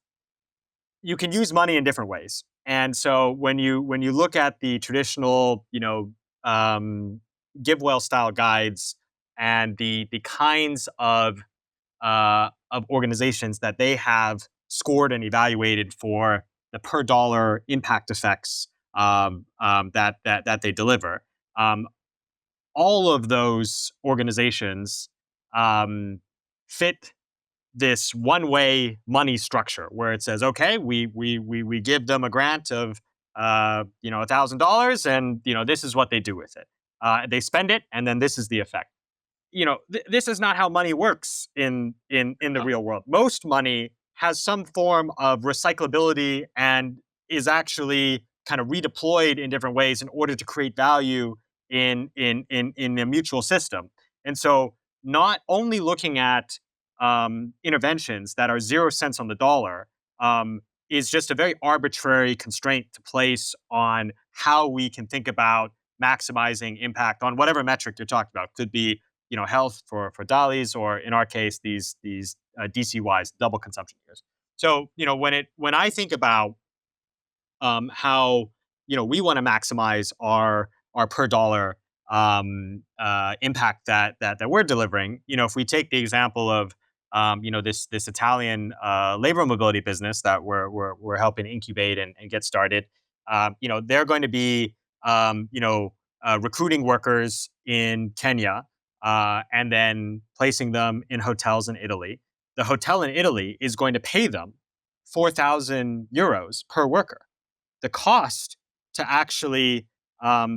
Speaker 2: you can use money in different ways. And so when you look at the traditional, um, GiveWell style guides and the kinds of organizations that they have scored and evaluated for the per dollar impact effects that they deliver. all of those organizations um, fit this one-way money structure where it says, okay, we give them a grant of $1,000, and this is what they do with it. They spend it, and then this is the effect. This is not how money works in the
Speaker 1: Uh,
Speaker 2: real world. Most money has some form of recyclability and is actually kind of redeployed in different ways in order to create value in a mutual system. And so, not only looking at interventions that are 0 cents on the dollar um, is just a very arbitrary constraint to place on how we can think about maximizing impact on whatever metric you're talking about. Could be health for DALIs, or in our case, these DCYs, double consumption years. So when I think about how we want to maximize our per dollar impact that we're delivering. If we take the example of this Italian labor mobility business that we're helping incubate and get started. They're going to be recruiting workers in Kenya and then placing them in hotels in Italy. The hotel in Italy is going to pay them 4,000 euros per worker. The cost to actually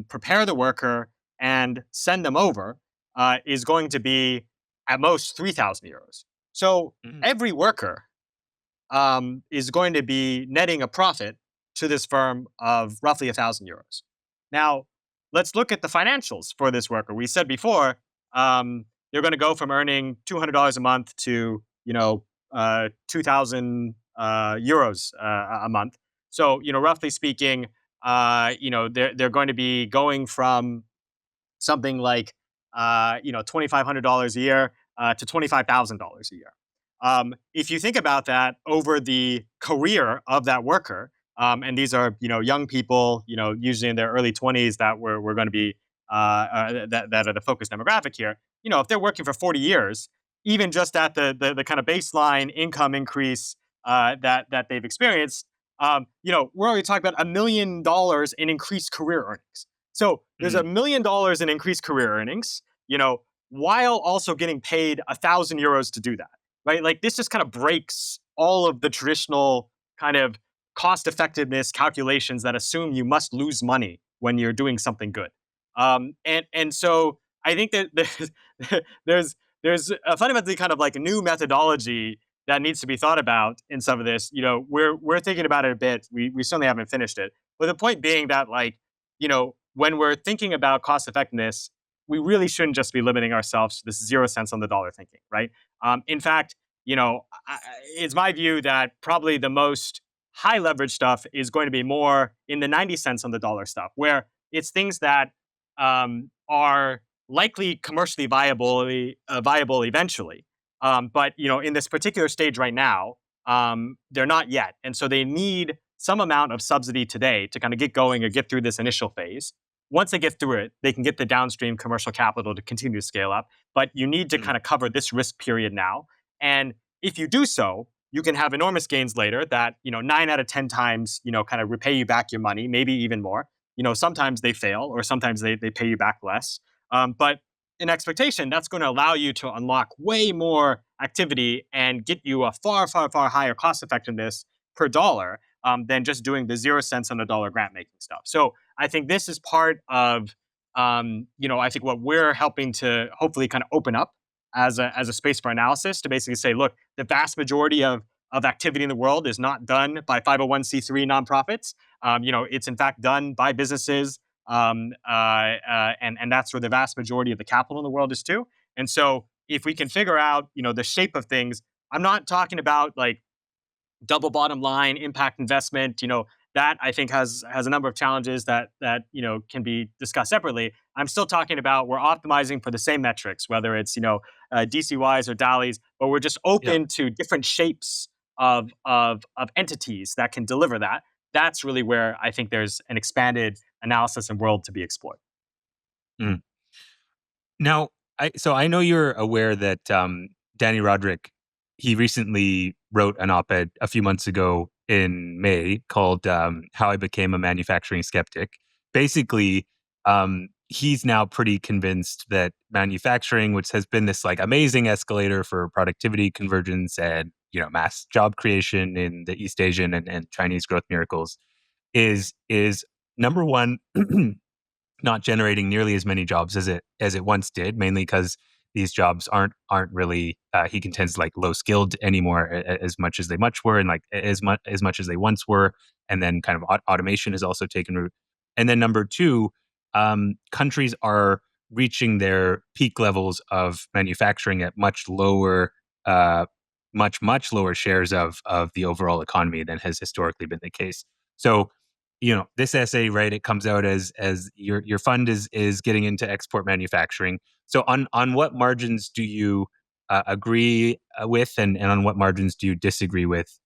Speaker 2: prepare the worker and send them over is going to be at most 3,000 euros. So
Speaker 1: mhm,
Speaker 2: every worker is going to be netting a profit to this firm of roughly 1,000 euros. Now, let's look at the financials for this worker. We said before they're going to go from earning $200 a month to 2,000 euros a month. So roughly speaking, they're going to be going from something like $2,500 a year to $25,000 a year. If you think about that over the career of that worker, and these are young people, usually in their early 20s that we're going to be that are the focus demographic here. If they're working for 40 years, even just at the kind of baseline income increase that they've experienced, we're already talking about $1 million in increased career earnings. So there's
Speaker 1: mhm,
Speaker 2: $1 million in increased career earnings, while also getting paid 1,000 euros to do that, right? Like this just kind of breaks all of the traditional kind of cost effectiveness calculations that assume you must lose money when you're doing something good. And so I think that there's a fundamentally kind of like a new methodology that needs to be thought about in some of this. We're thinking about it a bit. We certainly haven't finished it, but the point being that when we're thinking about cost effectiveness, we really shouldn't just be limiting ourselves to this 0 cents on the dollar thinking, right? In fact, it's my view that probably the most high leverage stuff is going to be more in the 90 cents on the dollar stuff, where it's things that are likely commercially viable eventually. But in this particular stage right now, they're not yet, and so they need some amount of subsidy today to kind of get going or get through this initial phase. Once they get through it, they can get the downstream commercial capital to continue to scale up. But you need to
Speaker 1: mhm,
Speaker 2: kind of cover this risk period now. And if you do so, you can have enormous gains later that, 9 out of 10 times, kind of repay you back your money, maybe even more. Sometimes they fail or sometimes they pay you back less. But in expectation, that's going to allow you to unlock way more activity and get you a far, far, far higher cost effectiveness per dollar than just doing the 0 cents on a dollar grant making stuff. So I think this is part of, I think what we're helping to hopefully kind of open up as a space for analysis to basically say, look, the vast majority of activity in the world is not done by 501c3 nonprofits. It's in fact done by businesses, and that's where the vast majority of the capital in the world is too. And so, if we can figure out, the shape of things, I'm not talking about like double bottom line impact investment. That I think has a number of challenges that can be discussed separately. I'm still talking about we're optimizing for the same metrics, whether it's DCYs or DALIs, but we're just
Speaker 1: yeah.
Speaker 2: open to different shapes of entities that can deliver that. That's really where I think there's an expanded analysis and world to be explored.
Speaker 1: Mm. Now, I know you're aware that Danny Roderick, he recently wrote an op-ed a few months ago in May called "How I Became a Manufacturing Skeptic." Basically, he's now pretty convinced that manufacturing, which has been this like amazing escalator for productivity convergence and mass job creation in the East Asian and Chinese growth miracles, is number one not generating nearly as many jobs as it once did, mainly because these jobs aren't really he contends like low skilled anymore as much as they much were and like as much as they once were, and then kind of automation has also taken root. And then number two, countries are reaching their peak levels of manufacturing at uh, much lower shares of the overall economy than has historically been the case. So this essay, right, it comes out as your fund is getting into export manufacturing. So on what margins do you agree with, and on what margins do you disagree with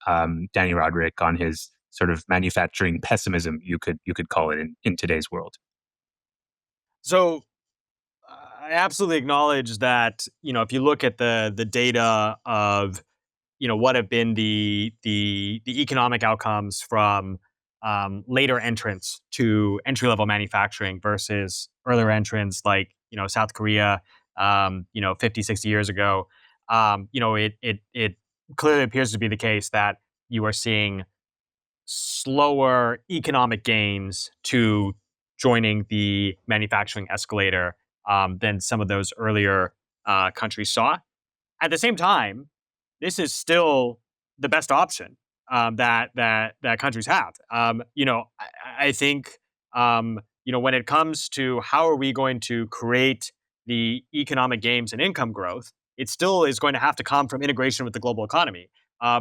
Speaker 1: Danny Roderick on his sort of manufacturing pessimism, you could call it in today's world?
Speaker 2: So I absolutely acknowledge that, if you look at the data of, what have been the economic outcomes from later entrants to entry level manufacturing versus earlier entrants like, South Korea, 50, 60 years ago. It clearly appears to be the case that you are seeing slower economic gains to joining the manufacturing escalator than some of those earlier countries saw. At the same time, this is still the best option that countries have. I think when it comes to how are we going to create the economic gains and income growth, it still is going to have to come from integration with the global economy. I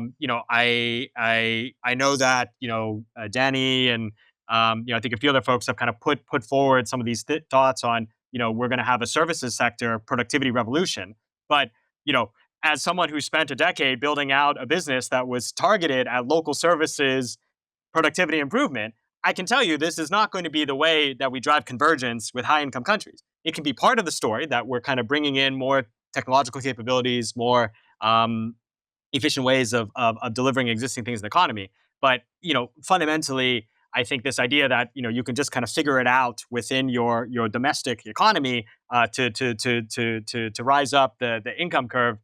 Speaker 2: know that Danny and I think a few other folks have kind of put forward some of these thoughts on we're going to have a services sector productivity revolution, but you know as someone who spent a decade building out a business that was targeted at local services productivity improvement, I can tell you this is not going to be the way that we drive convergence with high income countries. It can be part of the story that we're kind of bringing in more technological capabilities, more efficient ways of delivering existing things in the economy. But fundamentally, I think this idea that you can just kind of figure it out within your domestic economy to rise up the income curve.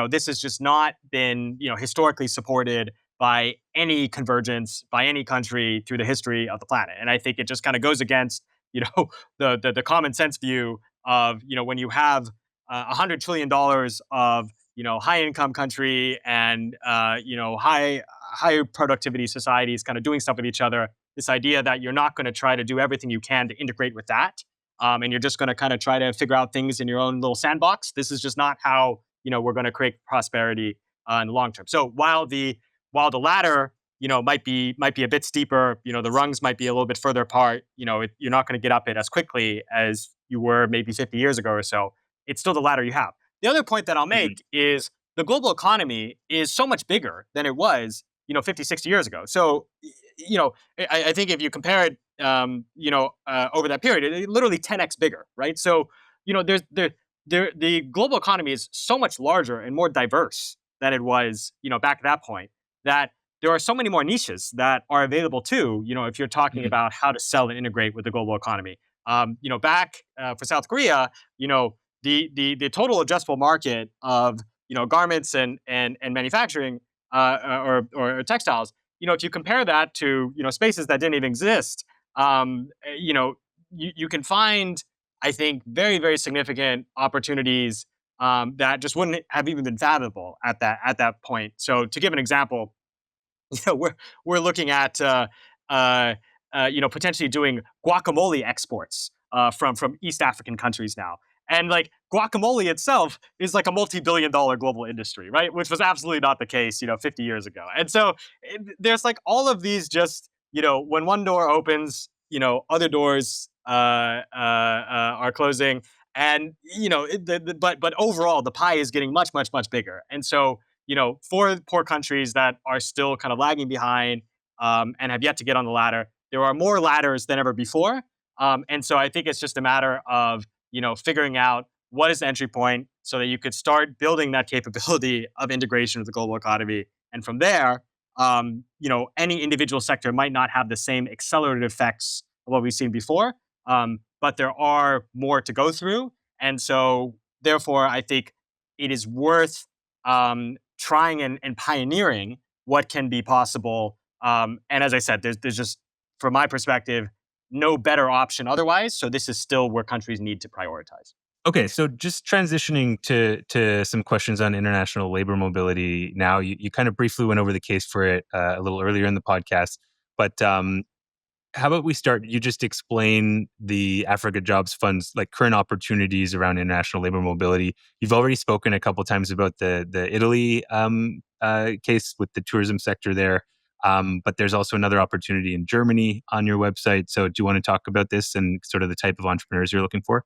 Speaker 2: This has just not been historically supported by any convergence by any country through the history of the planet. And I think it just kind of goes against the common sense view of when you have $100 trillion of high income country and high productivity societies kind of doing stuff with each other. This idea that you're not going to try to do everything you can to integrate with that, and you're just going to kind of try to figure out things in your own little sandbox. This is just not how we're going to create prosperity in the long term. So while the latter might be a bit steeper, the rungs might be a little bit further apart. You're not going to get up it as quickly as you were maybe 50 years ago or so. It's still the latter you have. The other point that I'll
Speaker 1: Mhm.
Speaker 2: make is the global economy is so much bigger than it was, 50, 60 years ago. So, I think if you compare it, over that period, it literally 10x bigger, right? So, the global economy is so much larger and more diverse than it was, back at that point. That there are so many more niches that are available too. If you're talking
Speaker 1: Mhm.
Speaker 2: about how to sell and integrate with the global economy, back for South Korea, the total addressable market of garments and manufacturing or textiles, if you compare that to spaces that didn't even exist, you can find, I think, very very significant opportunities that just wouldn't have even been fathomable at that point. So to give an example, we're looking at potentially doing guacamole exports from East African countries now. And like guacamole itself is like a multi-billion-dollar global industry, right? Which was absolutely not the case, 50 years ago. And so there's like all of these just, when one door opens, other doors are closing. And but overall, the pie is getting much, much, much bigger. And so for poor countries that are still kind of lagging behind and have yet to get on the ladder, there are more ladders than ever before. And so I think it's just a matter of figuring out what is the entry point so that you could start building that capability of integration with the global economy. And from there, any individual sector might not have the same accelerated effects of what we've seen before. but there are more to go through. And so, therefore, I think it is worth trying and pioneering what can be possible. And as I said, there's just, from my perspective, no better option otherwise. So this is still where countries need to prioritize.
Speaker 1: Okay, so just transitioning to some questions on international labor mobility. Now, you kind of briefly went over the case for it a little earlier in the podcast, but how about we start? You just explain the Africa Jobs Fund's like current opportunities around international labor mobility. You've already spoken a couple times about the Italy case with the tourism sector there, but there's also another opportunity in Germany on your website. So, do you want to talk about this and sort of the type of entrepreneurs you're looking for?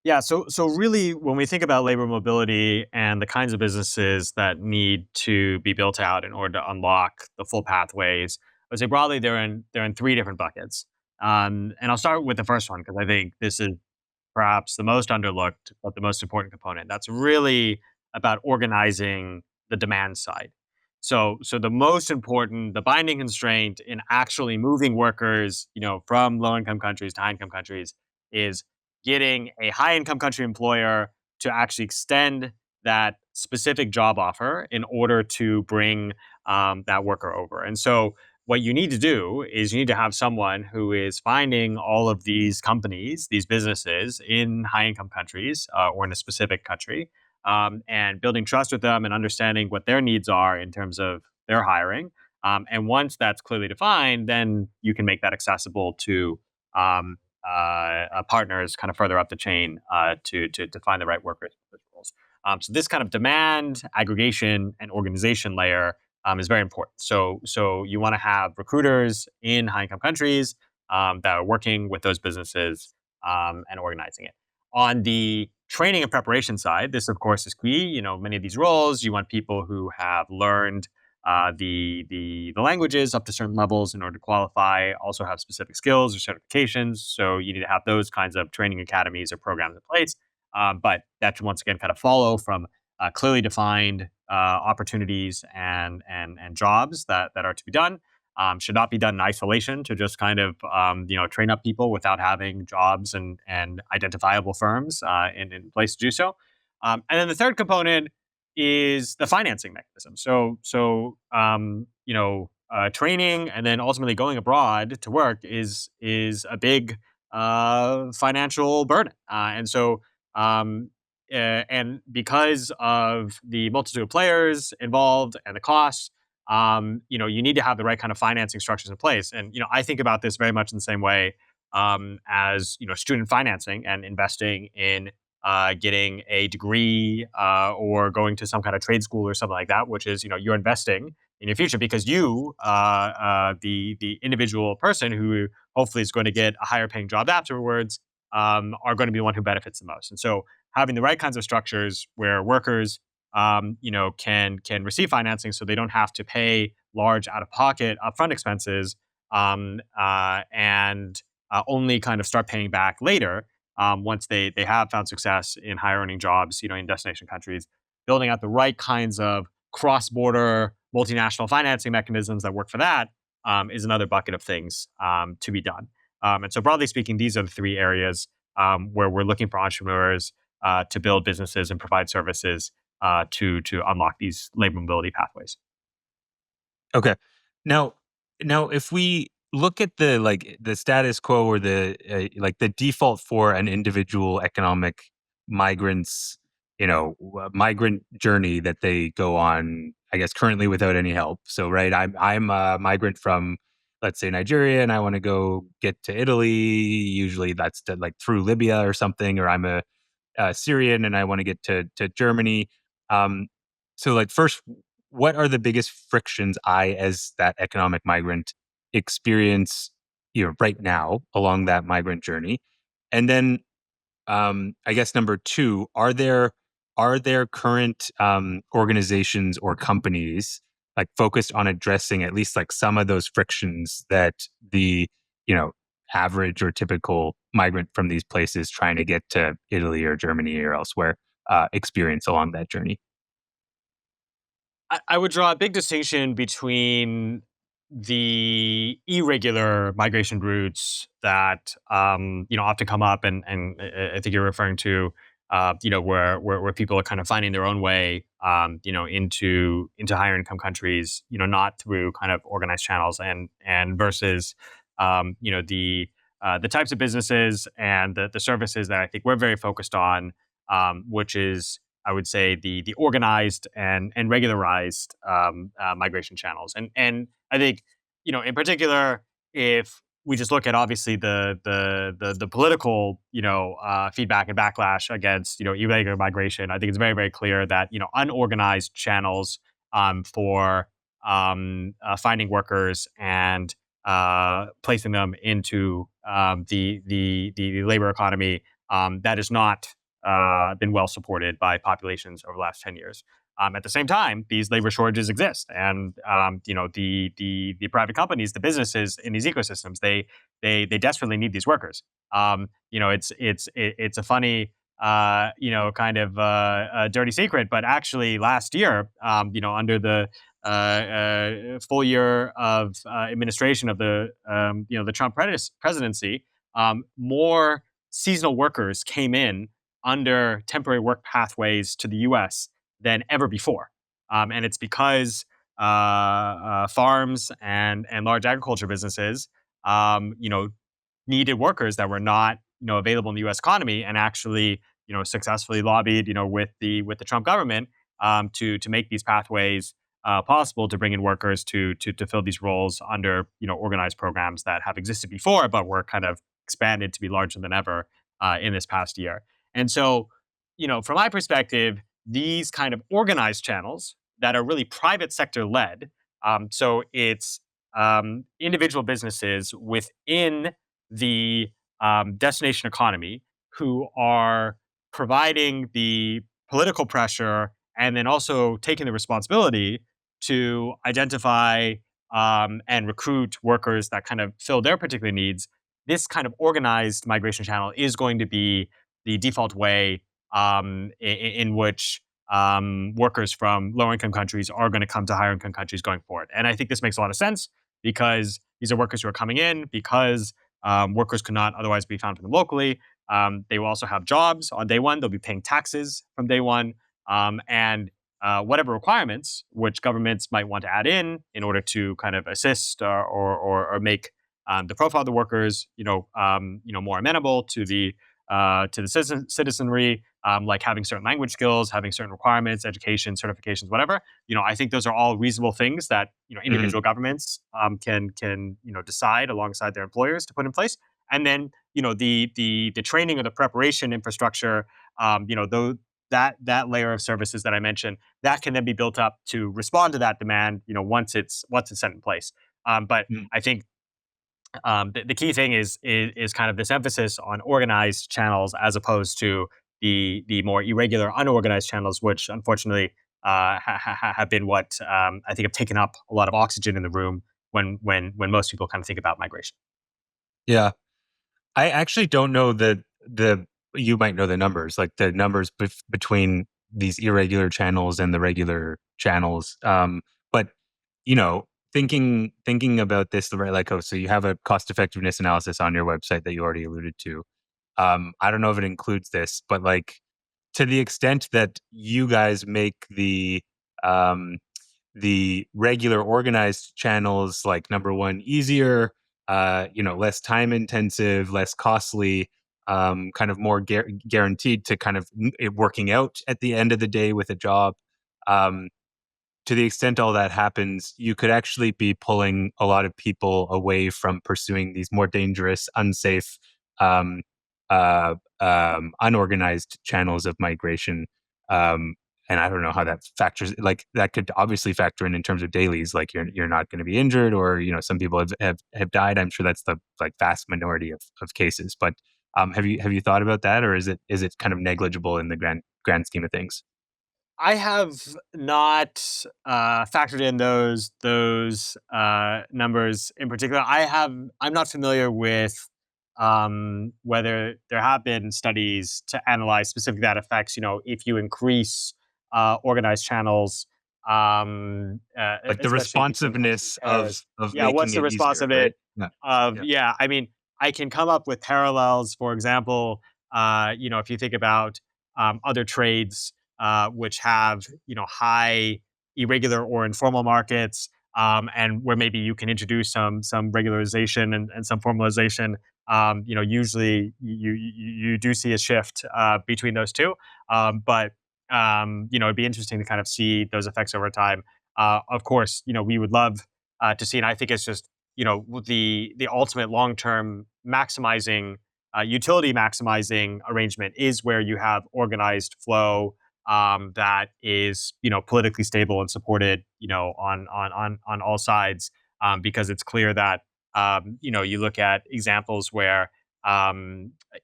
Speaker 2: Yeah, so really, when we think about labor mobility and the kinds of businesses that need to be built out in order to unlock the full pathways, I would say broadly they're in three different buckets. And I'll start with the first one because I think this is perhaps the most underlooked, but the most important component. That's really about organizing the demand side. So the most important, the binding constraint in actually moving workers, from low income countries to high income countries is getting a high income country employer to actually extend that specific job offer in order to bring that worker over. And so what you need to do is you need to have someone who is finding all of these companies, these businesses in high income countries or in a specific country, and building trust with them and understanding what their needs are in terms of their hiring. And once that's clearly defined, then you can make that accessible to partners kind of further up the chain to find the right workers for those roles. So this kind of demand aggregation and organization layer is very important. So you want to have recruiters in high income countries that are working with those businesses and organizing it. On the training and preparation side, this of course is key. Many of these roles, you want people who have learned the languages up to certain levels in order to qualify. Also have specific skills or certifications. So you need to have those kinds of training academies or programs in place. But that should once again kind of follow from clearly defined opportunities and jobs that are to be done. Should not be done in isolation to just kind of train up people without having jobs and identifiable firms in place to do so. And then the third component is the financing mechanism. Training and then ultimately going abroad to work is a big financial burden, um, and because of the multitude of players involved and the costs, you need to have the right kind of financing structures in place. And I think about this very much in the same way as student financing and investing in getting a degree or going to some kind of trade school or something like that, which is you're investing in your future because the individual person who hopefully is going to get a higher paying job afterwards, are going to be the one who benefits the most. And so having the right kinds of structures where workers can receive financing so they don't have to pay large out of pocket upfront expenses, and only kind of start paying back later once they have found success in higher earning jobs, in destination countries. Building out the right kinds of cross border multinational financing mechanisms that work for that is another bucket of things to be done. And so, broadly speaking, these are the three areas where we're looking for entrepreneurs to build businesses and provide services to unlock these labor mobility pathways.
Speaker 1: Okay. Now, if we look at the status quo or the default for an individual economic migrants, migrant journey that they go on, I guess currently without any help. So, right, I'm a migrant from, let's say, Nigeria, and I want to go get to Italy. Usually, that's like through Libya or something, or I'm a Syrian and I want to get to Germany. Um, so, like, first, what are the biggest frictions I, as that economic migrant, experience, right now along that migrant journey? And then, I guess number two, are there current organizations or companies like focused on addressing at least like some of those frictions that the you know average or typical migrant from these places trying to get to Italy or Germany or elsewhere experience along that journey?
Speaker 2: I would draw a big distinction between the irregular migration routes that often come up, and I think you're referring to where people are kind of finding their own way into higher income countries, not through kind of organized channels, and versus the types of businesses and the services that I think we're very focused on, which is, I would say, the organized and regularized migration channels. And I think, in particular, if we just look at, obviously, the political feedback and backlash against irregular migration, I think it's very, very clear that unorganized channels for finding workers and placing them into the labor economy, that has not been well supported by populations over the last 10 years. At the same time, these labor shortages exist, and the private companies, the businesses in these ecosystems, they desperately need these workers. It's a funny kind of a dirty secret, but actually last year, under the full year of administration of the Trump presidency, more seasonal workers came in under temporary work pathways to the U.S. than ever before, and it's because farms and large agriculture businesses, needed workers that were not available in the U.S. economy, and actually successfully lobbied with the Trump government to make these pathways possible to bring in workers to fill these roles under organized programs that have existed before, but were kind of expanded to be larger than ever in this past year. And so, from my perspective, these kind of organized channels that are really private sector led. So it's individual businesses within the destination economy who are providing the political pressure and then also taking the responsibility to identify and recruit workers that kind of fill their particular needs. This kind of organized migration channel is going to be the default way in which workers from lower income countries are going to come to higher income countries going forward. And I think this makes a lot of sense because these are workers who are coming in because workers could not otherwise be found for them locally. They will also have jobs on day one. They'll be paying taxes from day one. And whatever requirements which governments might want to add in order to kind of assist or make the profile of the workers, more amenable to the citizenry, like having certain language skills, having certain requirements, education, certifications, whatever. I think those are all reasonable things that
Speaker 1: Mhm.
Speaker 2: individual governments can decide alongside their employers to put in place. And then the training or the preparation infrastructure, though that layer of services that I mentioned, that can then be built up to respond to that demand. Once it's set in place. But
Speaker 1: Mm.
Speaker 2: I think the key thing is kind of this emphasis on organized channels as opposed to the more irregular, unorganized channels, which unfortunately have been what I think have taken up a lot of oxygen in the room when most people kind of think about migration.
Speaker 1: Yeah. I actually don't know the you might know the numbers, like the numbers between these irregular channels and the regular channels. But thinking about this, right? Like, oh, so you have a cost effectiveness analysis on your website that you already alluded to. I don't know if it includes this, but like to the extent that you guys make um, the regular organized channels like number one easier, less time intensive, less costly, kind of more guaranteed to kind of it working out at the end of the day with a job. um, to the extent all that happens, you could actually be pulling a lot of people away from pursuing these more dangerous, unsafe, um, unorganized channels of migration. Um, and I don't know how that factors. Like that could obviously factor in terms of dailies. Like you're not going to be injured, or some people have died. I'm sure that's the like vast minority of cases. But have you thought about that, or is it kind of negligible in the grand scheme of things?
Speaker 2: I have not factored in those numbers in particular. I'm not familiar with whether there have been studies to analyze specifically that affects. If you increase organized channels,
Speaker 1: Like the
Speaker 2: especially if you can kind of
Speaker 1: responsiveness
Speaker 2: compare.
Speaker 1: of
Speaker 2: Yeah, what's
Speaker 1: making
Speaker 2: the
Speaker 1: it easier, right?
Speaker 2: responsiveness
Speaker 1: Yeah.
Speaker 2: of?
Speaker 1: Yeah.
Speaker 2: Yeah, I mean, I can come up with parallels. For example, if you think about other trades which have high irregular or informal markets, and where maybe you can introduce some regularization and some formalization. Usually you do see a shift between those two, but it'd be interesting to kind of see those effects over time. Of course, we would love to see, and I think it's just the ultimate long term maximizing utility maximizing arrangement is where you have organized flow that is politically stable and supported on all sides, because it's clear that you look at examples where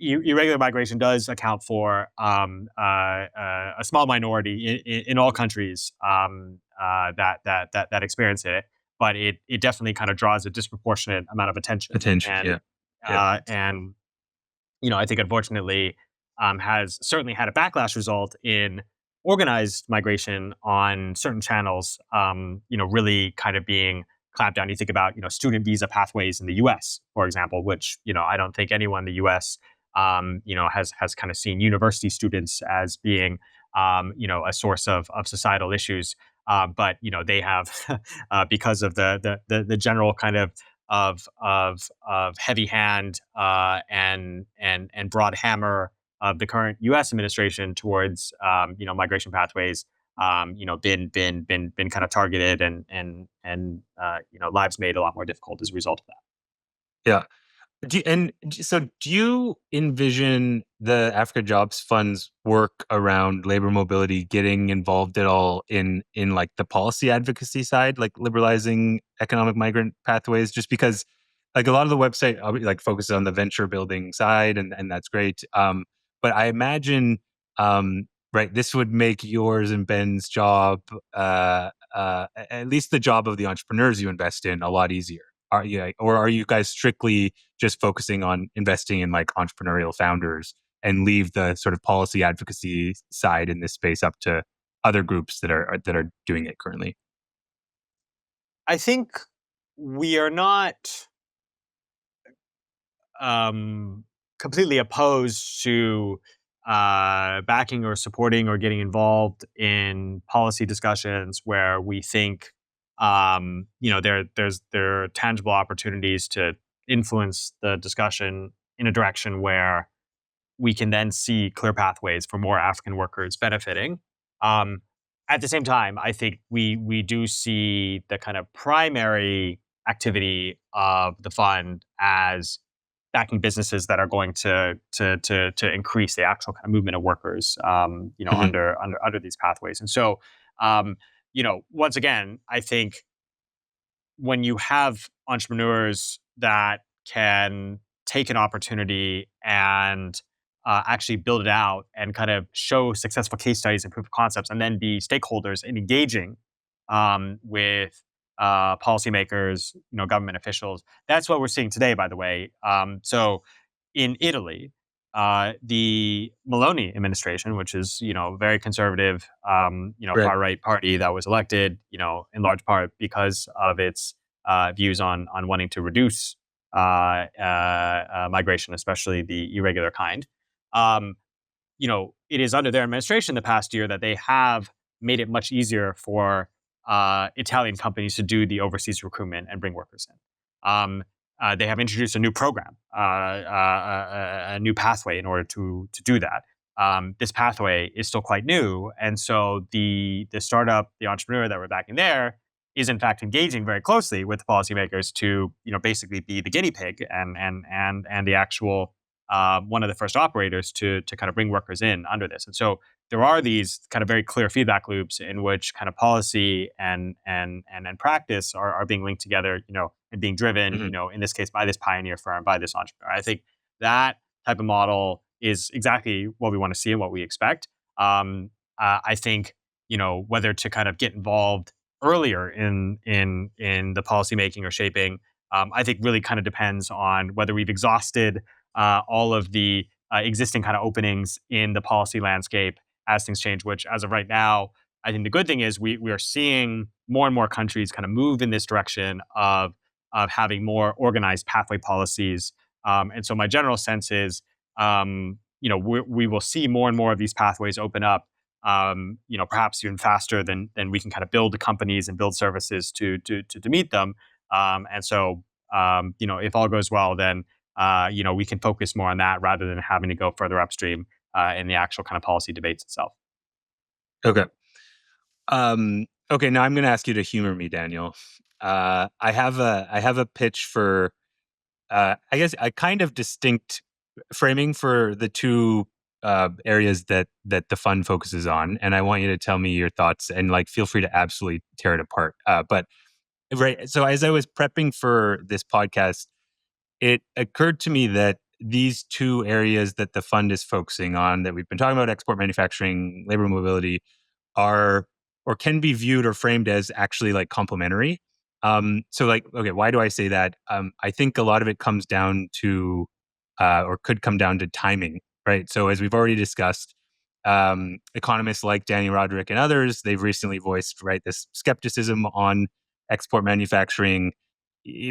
Speaker 2: irregular migration does account for a small minority in all countries that experience it, but it definitely kind of draws a disproportionate amount of attention,
Speaker 1: Attention.
Speaker 2: and
Speaker 1: Yeah. Yeah.
Speaker 2: uh, and I think unfortunately has certainly had a backlash result in organized migration on certain channels. Really kind of being clamped down. You think about student visa pathways in the U.S., for example, which I don't think anyone in the U.S. Has kind of seen university students as being a source of societal issues. But they have because of the general kind of heavy hand and broad hammer of the current U.S. administration towards migration pathways. Been kind of targeted and lives made a lot more difficult as a result of that.
Speaker 1: Yeah. So do you envision the Africa Jobs Fund's work around labor mobility getting involved at all in like the policy advocacy side, like liberalizing economic migrant pathways? Just because like a lot of the website like focuses on the venture building side, and that's great. But I imagine right, this would make yours and Ben's job, at least the job of the entrepreneurs you invest in, a lot easier. Or are you guys strictly just focusing on investing in like entrepreneurial founders and leave the sort of policy advocacy side in this space up to other groups that are doing it currently?
Speaker 2: I think we are not um, completely opposed to backing or supporting or getting involved in policy discussions where we think there are tangible opportunities to influence the discussion in a direction where we can then see clear pathways for more African workers benefiting. Um, at the same time, I think we do see the kind of primary activity of the fund as backing businesses that are going to increase the actual kind of movement of workers,
Speaker 1: Hmm.
Speaker 2: under these pathways. And so, once again, I think when you have entrepreneurs that can take an opportunity and actually build it out and kind of show successful case studies and proof of concepts, and then be stakeholders in engaging with policymakers, government officials. That's what we're seeing today, by the way. So in Italy, the Maloney administration, which is very conservative,
Speaker 1: Right.
Speaker 2: far right party that was elected, in large part because of its views on wanting to reduce migration, especially the irregular kind. Um, it is under their administration the past year that they have made it much easier for Italian companies to do the overseas recruitment and bring workers in. They have introduced a new program, a new pathway in order to do that. This pathway is still quite new, and so the startup, the entrepreneur that we're backing there, is in fact engaging very closely with the policymakers to basically be the guinea pig and the actual one of the first operators to kind of bring workers in under this. And so there are these kind of very clear feedback loops in which kind of policy and practice are being linked together, and being driven,
Speaker 1: Hmm.
Speaker 2: in this case by this pioneer firm, by this entrepreneur. I think that type of model is exactly what we want to see and what we expect. I think whether to kind of get involved earlier in the policy making or shaping, I think really kind of depends on whether we've exhausted all of the existing kind of openings in the policy landscape as things change, which as of right now, I think the good thing is we are seeing more and more countries kind of move in this direction of having more organized pathway policies. And so my general sense is, we will see more and more of these pathways open up. Perhaps even faster than we can kind of build the companies and build services to meet them. And so, if all goes well, then we can focus more on that rather than having to go further upstream in the actual kind of policy debates itself.
Speaker 1: Okay. Okay, now I'm gonna ask you to humor me, Daniel. I have a pitch for I guess a kind of distinct framing for the two areas that the fund focuses on, and I want you to tell me your thoughts and like feel free to absolutely tear it apart. But right, so as I was prepping for this podcast, it occurred to me that these two areas that the fund is focusing on, that we've been talking about, export manufacturing, labor mobility, are or can be viewed or framed as actually like complementary. So like, okay, why do I say that? I think a lot of it comes down to, or could come down to timing, right? So as we've already discussed, economists like Danny Roderick and others, they've recently voiced right this skepticism on export manufacturing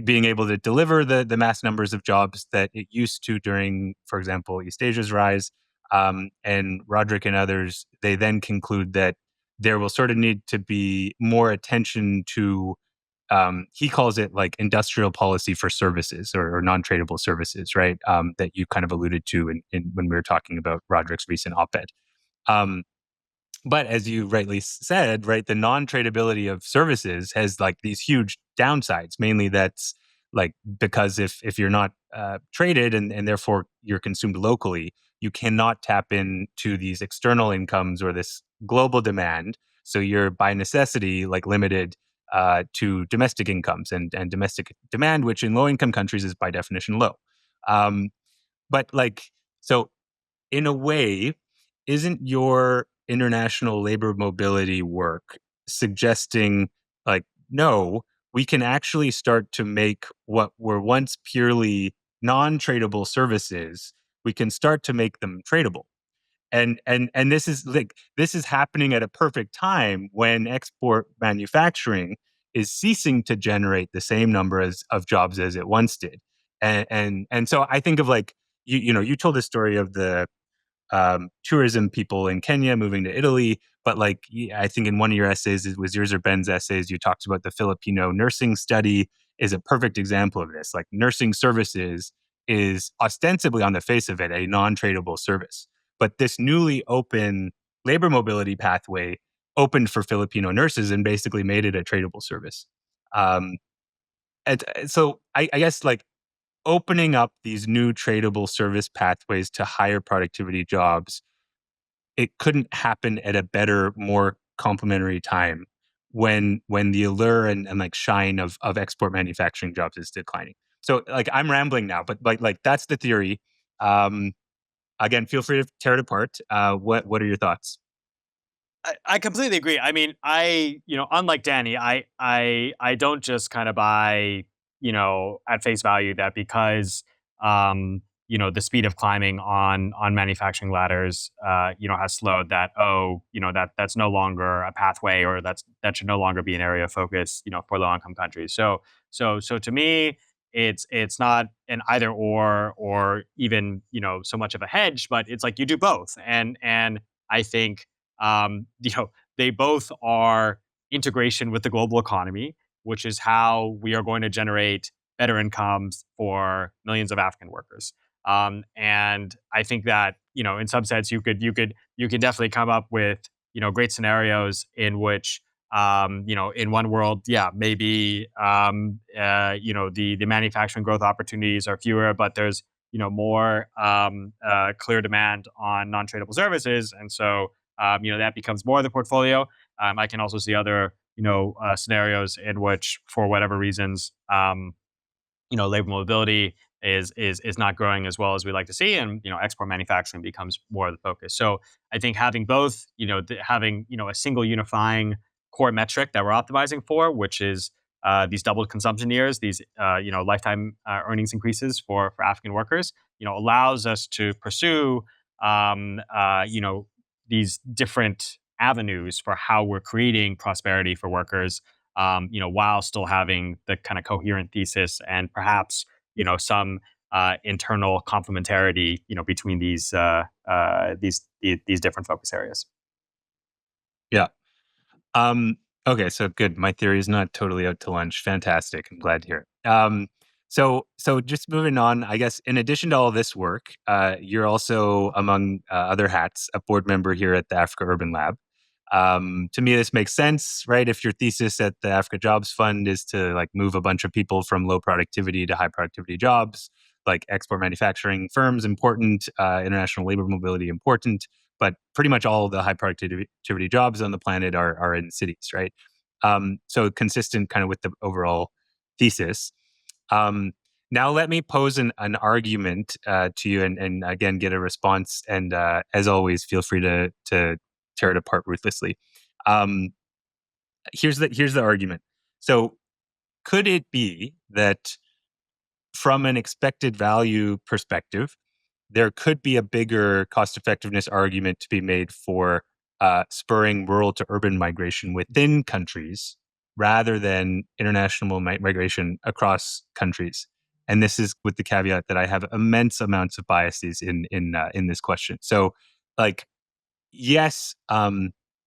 Speaker 1: being able to deliver the mass numbers of jobs that it used to during, for example, East Asia's rise. And Roderick and others, they then conclude that there will sort of need to be more attention to, he calls it like industrial policy for services or non-tradable services, right? That you kind of alluded to when we were talking about Roderick's recent op-ed. Um, but as you rightly said, right, the non-tradability of services has like these huge downsides. Mainly, that's like because if you're not traded and therefore you're consumed locally, you cannot tap into these external incomes or this global demand. So you're by necessity like limited to domestic incomes and domestic demand, which in low income countries is by definition low. Um, but like so in a way, isn't your international labor mobility work suggesting, like, no, we can actually start to make what were once purely non tradable services, we can start to make them tradable? And this is happening at a perfect time when export manufacturing is ceasing to generate the same number of jobs as it once did. And so I think of like you told the story of the tourism people in Kenya moving to Italy. But like, I think in one of your essays, it was yours or Ben's essays, you talked about the Filipino nursing study is a perfect example of this. Like nursing services is ostensibly on the face of it a non-tradable service. But this newly open labor mobility pathway opened for Filipino nurses and basically made it a tradable service. Um, and so I guess like opening up these new tradable service pathways to higher productivity jobs, it couldn't happen at a better, more complementary time when the allure and like shine of export manufacturing jobs is declining. So like I'm rambling now, but like that's the theory. Um, Again, feel free to tear it apart. What are your thoughts?
Speaker 2: I completely agree. I mean, unlike Danny, I don't just kind of buy, at face value that because, the speed of climbing on manufacturing ladders, has slowed that, that's no longer a pathway or that should no longer be an area of focus, for low income countries. So to me, it's not an either or even, so much of a hedge, but it's like you do both. And I think they both are integration with the global economy, which is how we are going to generate better incomes for millions of African workers. And I think that in some sense, you could definitely come up with great scenarios in which in one world, yeah, maybe the manufacturing growth opportunities are fewer, but there's more clear demand on non tradable services, and so that becomes more of the portfolio. I can also see other, scenarios in which, for whatever reasons, labor mobility is not growing as well as we like to see, and export manufacturing becomes more of the focus. So I think having both, having a single unifying core metric that we're optimizing for, which is these doubled consumption years, these lifetime earnings increases for African workers, allows us to pursue um, uh, you know these different avenues for how we're creating prosperity for workers, while still having the kind of coherent thesis and perhaps some internal complementarity, between these different focus areas.
Speaker 1: Yeah. Um, okay, so good. My theory is not totally out to lunch. Fantastic. I'm glad to hear it. So just moving on, I guess in addition to all this work, you're also among other hats, a board member here at the Africa Urban Lab. To me, this makes sense, right? If your thesis at the Africa Jobs Fund is to like move a bunch of people from low productivity to high productivity jobs, like export manufacturing firms important, international labor mobility important, but pretty much all the high productivity jobs on the planet are in cities, right? So consistent kind of with the overall thesis. Um, Now let me pose an argument to you, and again get a response. And as always, feel free to tear it apart ruthlessly. Um, here's the argument. So could it be that from an expected value perspective, there could be a bigger cost effectiveness argument to be made for spurring rural to urban migration within countries rather than international migration across countries? And this is with the caveat that I have immense amounts of biases in this question. So, like, yes,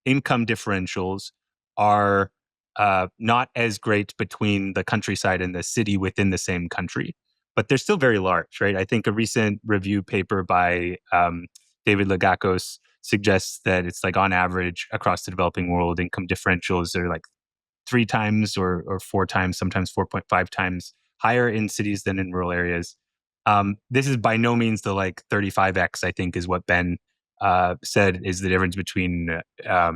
Speaker 1: income differentials are not as great between the countryside and the city within the same country, but they're still very large, right? I think a recent review paper by David Lagakos suggests that it's like on average across the developing world, income differentials are like three times or four times, sometimes 4.5 times higher in cities than in rural areas. This is by no means the like 35x, I think, is what Ben said is the difference between, I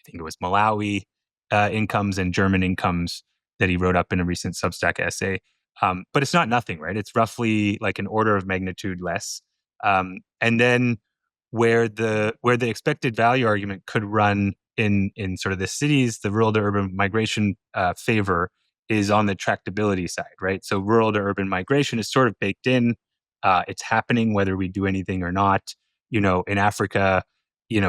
Speaker 1: think it was Malawi incomes and German incomes that he wrote up in a recent Substack essay. But it's not nothing, right? It's roughly like an order of magnitude less. And then where the expected value argument could run in sort of the cities, the rural to urban migration favor is on the tractability side, right? So rural to urban migration is sort of baked in. It's happening whether we do anything or not. In Africa,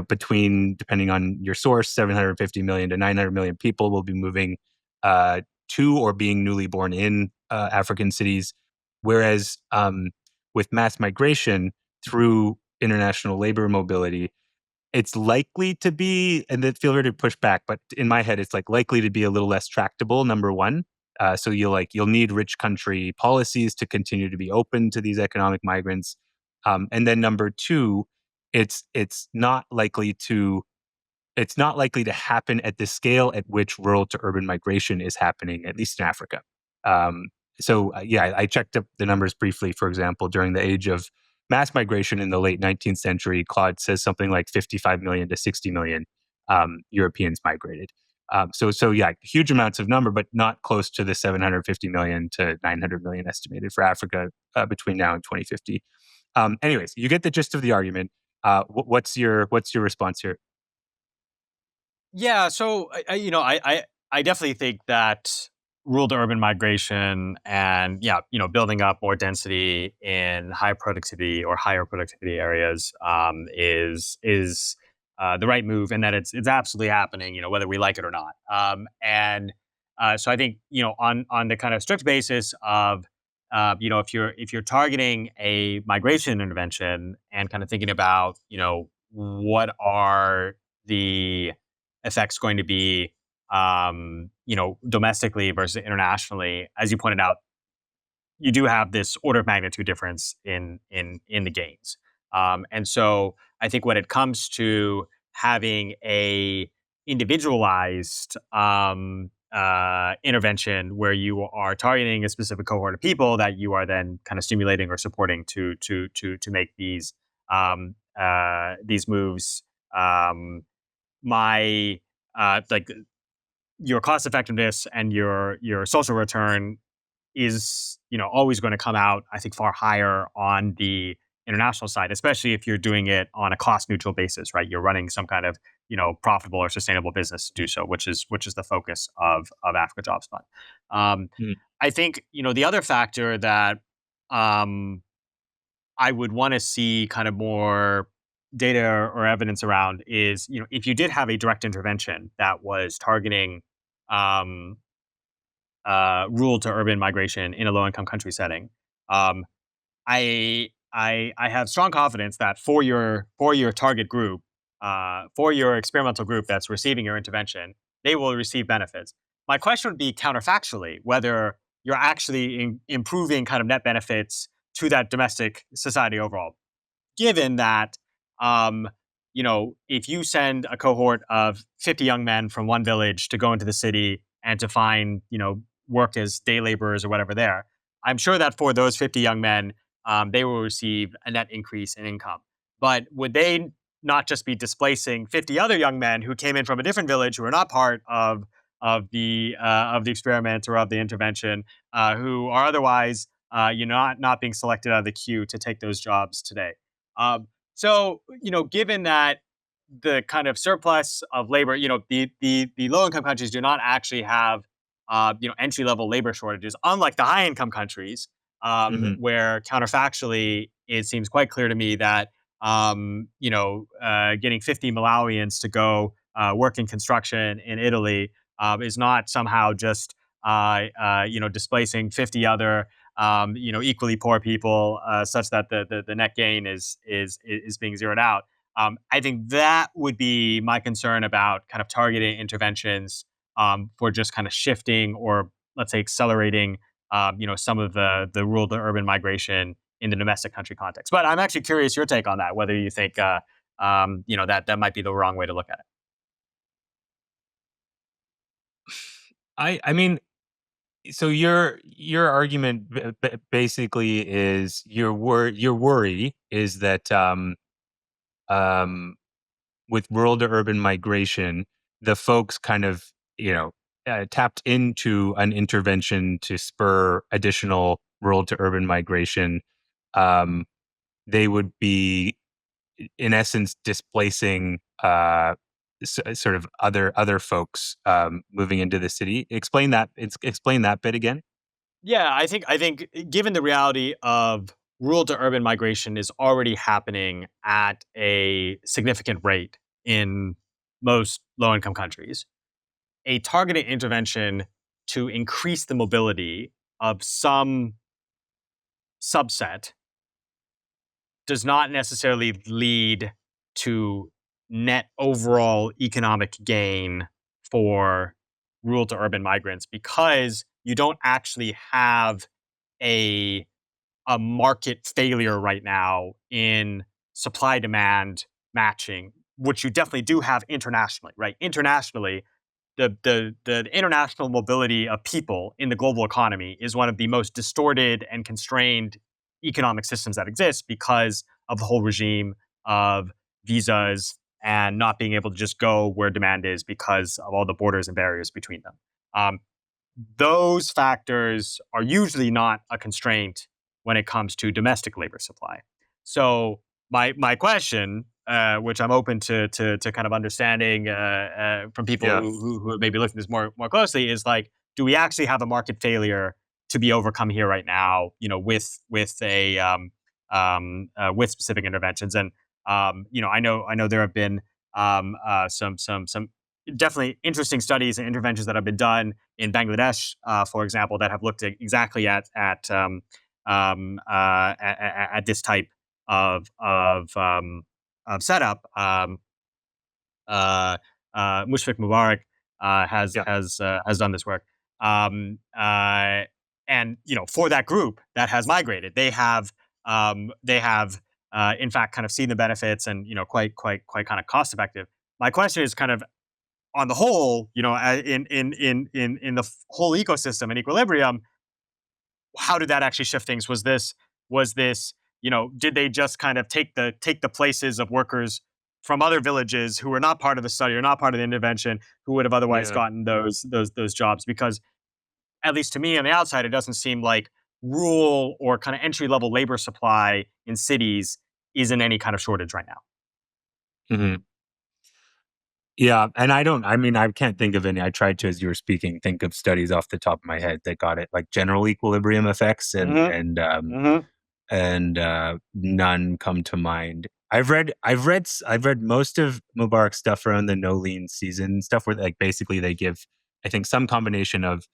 Speaker 1: between, depending on your source, 750 million to 900 million people will be moving to or being newly born in African cities. Whereas with mass migration through international labor mobility, it's likely to be, and then feel free to push back, but in my head, it's like likely to be a little less tractable. Number one, so you'll need rich country policies to continue to be open to these economic migrants, and then number two, it's not likely to it's not likely to happen at the scale at which rural to urban migration is happening, at least in Africa. Um, yeah, I checked up the numbers briefly. For example, during the age of mass migration in the late 19th century, Claude says something like 55 million to 60 million Europeans migrated. So yeah, huge amounts of number, but not close to the 750 million to 900 million estimated for Africa between now and 2050. Anyways, you get the gist of the argument. What's your response here?
Speaker 2: Yeah, so I definitely think that rural to urban migration and building up more density in high productivity or higher productivity areas is the right move, and that it's absolutely happening, whether we like it or not. And So I think, on the kind of strict basis of if you're targeting a migration intervention and kind of thinking about what are the effects going to be, domestically versus internationally. As you pointed out, you do have this order of magnitude difference in the gains. And so I think when it comes to having a individualized intervention where you are targeting a specific cohort of people that you are then kind of stimulating or supporting to make these moves, um, my like your cost effectiveness and your social return is always going to come out, I think, far higher on the international side, especially if you're doing it on a cost neutral basis, right? You're running some kind of profitable or sustainable business to do so, which is the focus of Africa Jobs Fund.
Speaker 1: Mm,
Speaker 2: I think the other factor that um, I would want to see kind of more data or evidence around is, if you did have a direct intervention that was targeting um, rural to urban migration in a low income country setting, um, I have strong confidence that for your target group, for your experimental group that's receiving your intervention, they will receive benefits. My question would be counterfactually whether you're actually improving kind of net benefits to that domestic society overall, given that if you send a cohort of 50 young men from one village to go into the city and to find work as day laborers or whatever there, I'm sure that for those 50 young men, they will receive a net increase in income. But would they not just be displacing 50 other young men who came in from a different village who are not part of the experiment or of the intervention, who are otherwise not being selected out of the queue to take those jobs today? Given that the kind of surplus of labor, the low income countries do not actually have, entry level labor shortages, unlike the high income countries,
Speaker 1: Hmm.
Speaker 2: where counterfactually it seems quite clear to me that, getting 50 Malawians to go work in construction in Italy is not somehow just, displacing 50 other equally poor people, such that the net gain is being zeroed out. I think that would be my concern about kind of targeting interventions for just kind of shifting or, let's say, accelerating some of the rural to urban migration in the domestic country context. But I'm actually curious your take on that, whether you think that might be the wrong way to look at it.
Speaker 1: I mean, so your argument basically is your worry is that um, with rural to urban migration, the folks kind of tapped into an intervention to spur additional rural to urban migration. Um, they would be in essence displacing sort of other folks moving into the city. Explain that bit again.
Speaker 2: Yeah, I think given the reality of rural to urban migration is already happening at a significant rate in most low income countries, a targeted intervention to increase the mobility of some subset does not necessarily lead to net overall economic gain for rural to urban migrants, because you don't actually have a market failure right now in supply demand matching, which you definitely do have internationally, right? Internationally, the international mobility of people in the global economy is one of the most distorted and constrained economic systems that exist because of the whole regime of visas and not being able to just go where demand is because of all the borders and barriers between them. Um, those factors are usually not a constraint when it comes to domestic labor supply. So my question, which I'm open to kind of understanding from people
Speaker 1: Yeah.
Speaker 2: who may be looking at this more closely, is like, do we actually have a market failure to be overcome here right now? With specific interventions, and I know there have been some definitely interesting studies and interventions that have been done in Bangladesh, for example, that have looked exactly at this type of setup. Uh, Mushfiq Mubarak
Speaker 1: Yeah.
Speaker 2: has done this work, and for that group that has migrated, they have in fact kind of seen the benefits, and quite kind of cost effective. My question is kind of, on the whole, in the whole ecosystem and equilibrium, how did that actually shift things? Was this did they just kind of take the places of workers from other villages who were not part of the study or not part of the intervention, who would have otherwise
Speaker 1: Yeah.
Speaker 2: gotten those jobs? Because at least to me on the outside, it doesn't seem like rural or kind of entry level labor supply in cities is in any kind of shortage right now.
Speaker 1: Hmm. Yeah, and I mean, I can't think of any. I tried to, as you were speaking, think of studies off the top of my head that got it, like general equilibrium effects, and
Speaker 2: Hmm.
Speaker 1: and
Speaker 2: Hmm.
Speaker 1: and none come to mind. I've read most of Mubarak's stuff around the no lean season stuff, where like basically they give, I think, some combination of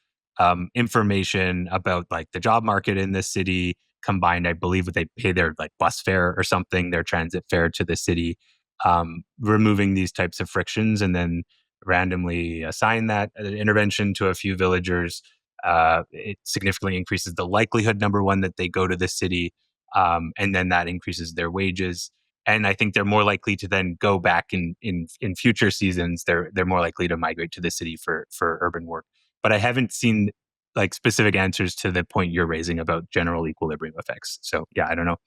Speaker 1: information about like the job market in this city, combined, I believe, with they pay their like bus fare or something, their transit fare to the city, removing these types of frictions, and then randomly assign that intervention to a few villagers. It significantly increases the likelihood, number one, that they go to the city, and then that increases their wages. And I think they're more likely to then go back in future seasons. They're more likely to migrate to the city for urban work. But I haven't seen like specific answers to the point you're raising about general equilibrium effects. So yeah, I don't know.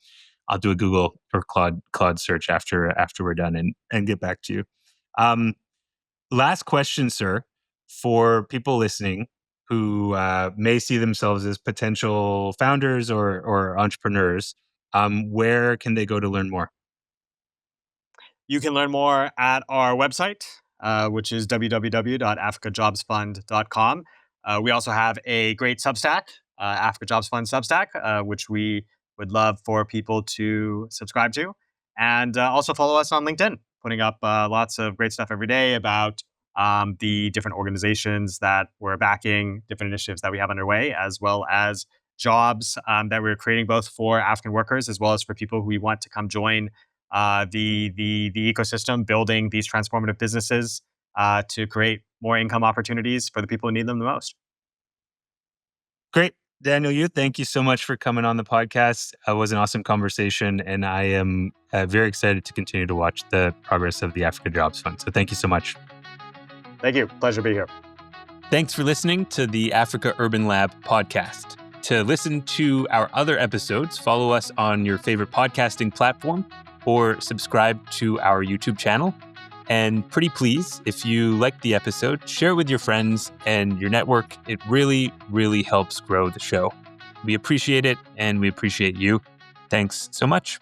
Speaker 1: I'll do a Google or Claude search after we're done and get back to you. Um, Last question, sir, for people listening who may see themselves as potential founders or entrepreneurs. Where can they go to learn more?
Speaker 2: You can learn more at our website, which is www.africajobsfund.com. We also have a great Substack, Africa Jobs Fund Substack, which we would love for people to subscribe to. And also follow us on LinkedIn, putting up lots of great stuff every day about the different organizations that we're backing, different initiatives that we have underway, as well as jobs that we're creating both for African workers as well as for people who want to come join the ecosystem, building these transformative businesses to create more income opportunities for the people who need them the most.
Speaker 1: Great. Daniel, thank you so much for coming on the podcast. It was an awesome conversation, and I am very excited to continue to watch the progress of the Africa Jobs Fund. So thank you so much.
Speaker 2: Thank you. Pleasure to be here.
Speaker 1: Thanks for listening to the Africa Urban Lab podcast. To listen to our other episodes, follow us on your favorite podcasting platform or subscribe to our YouTube channel. And pretty please, if you liked the episode, share it with your friends and your network. It really, really helps grow the show. We appreciate it, and we appreciate you. Thanks so much.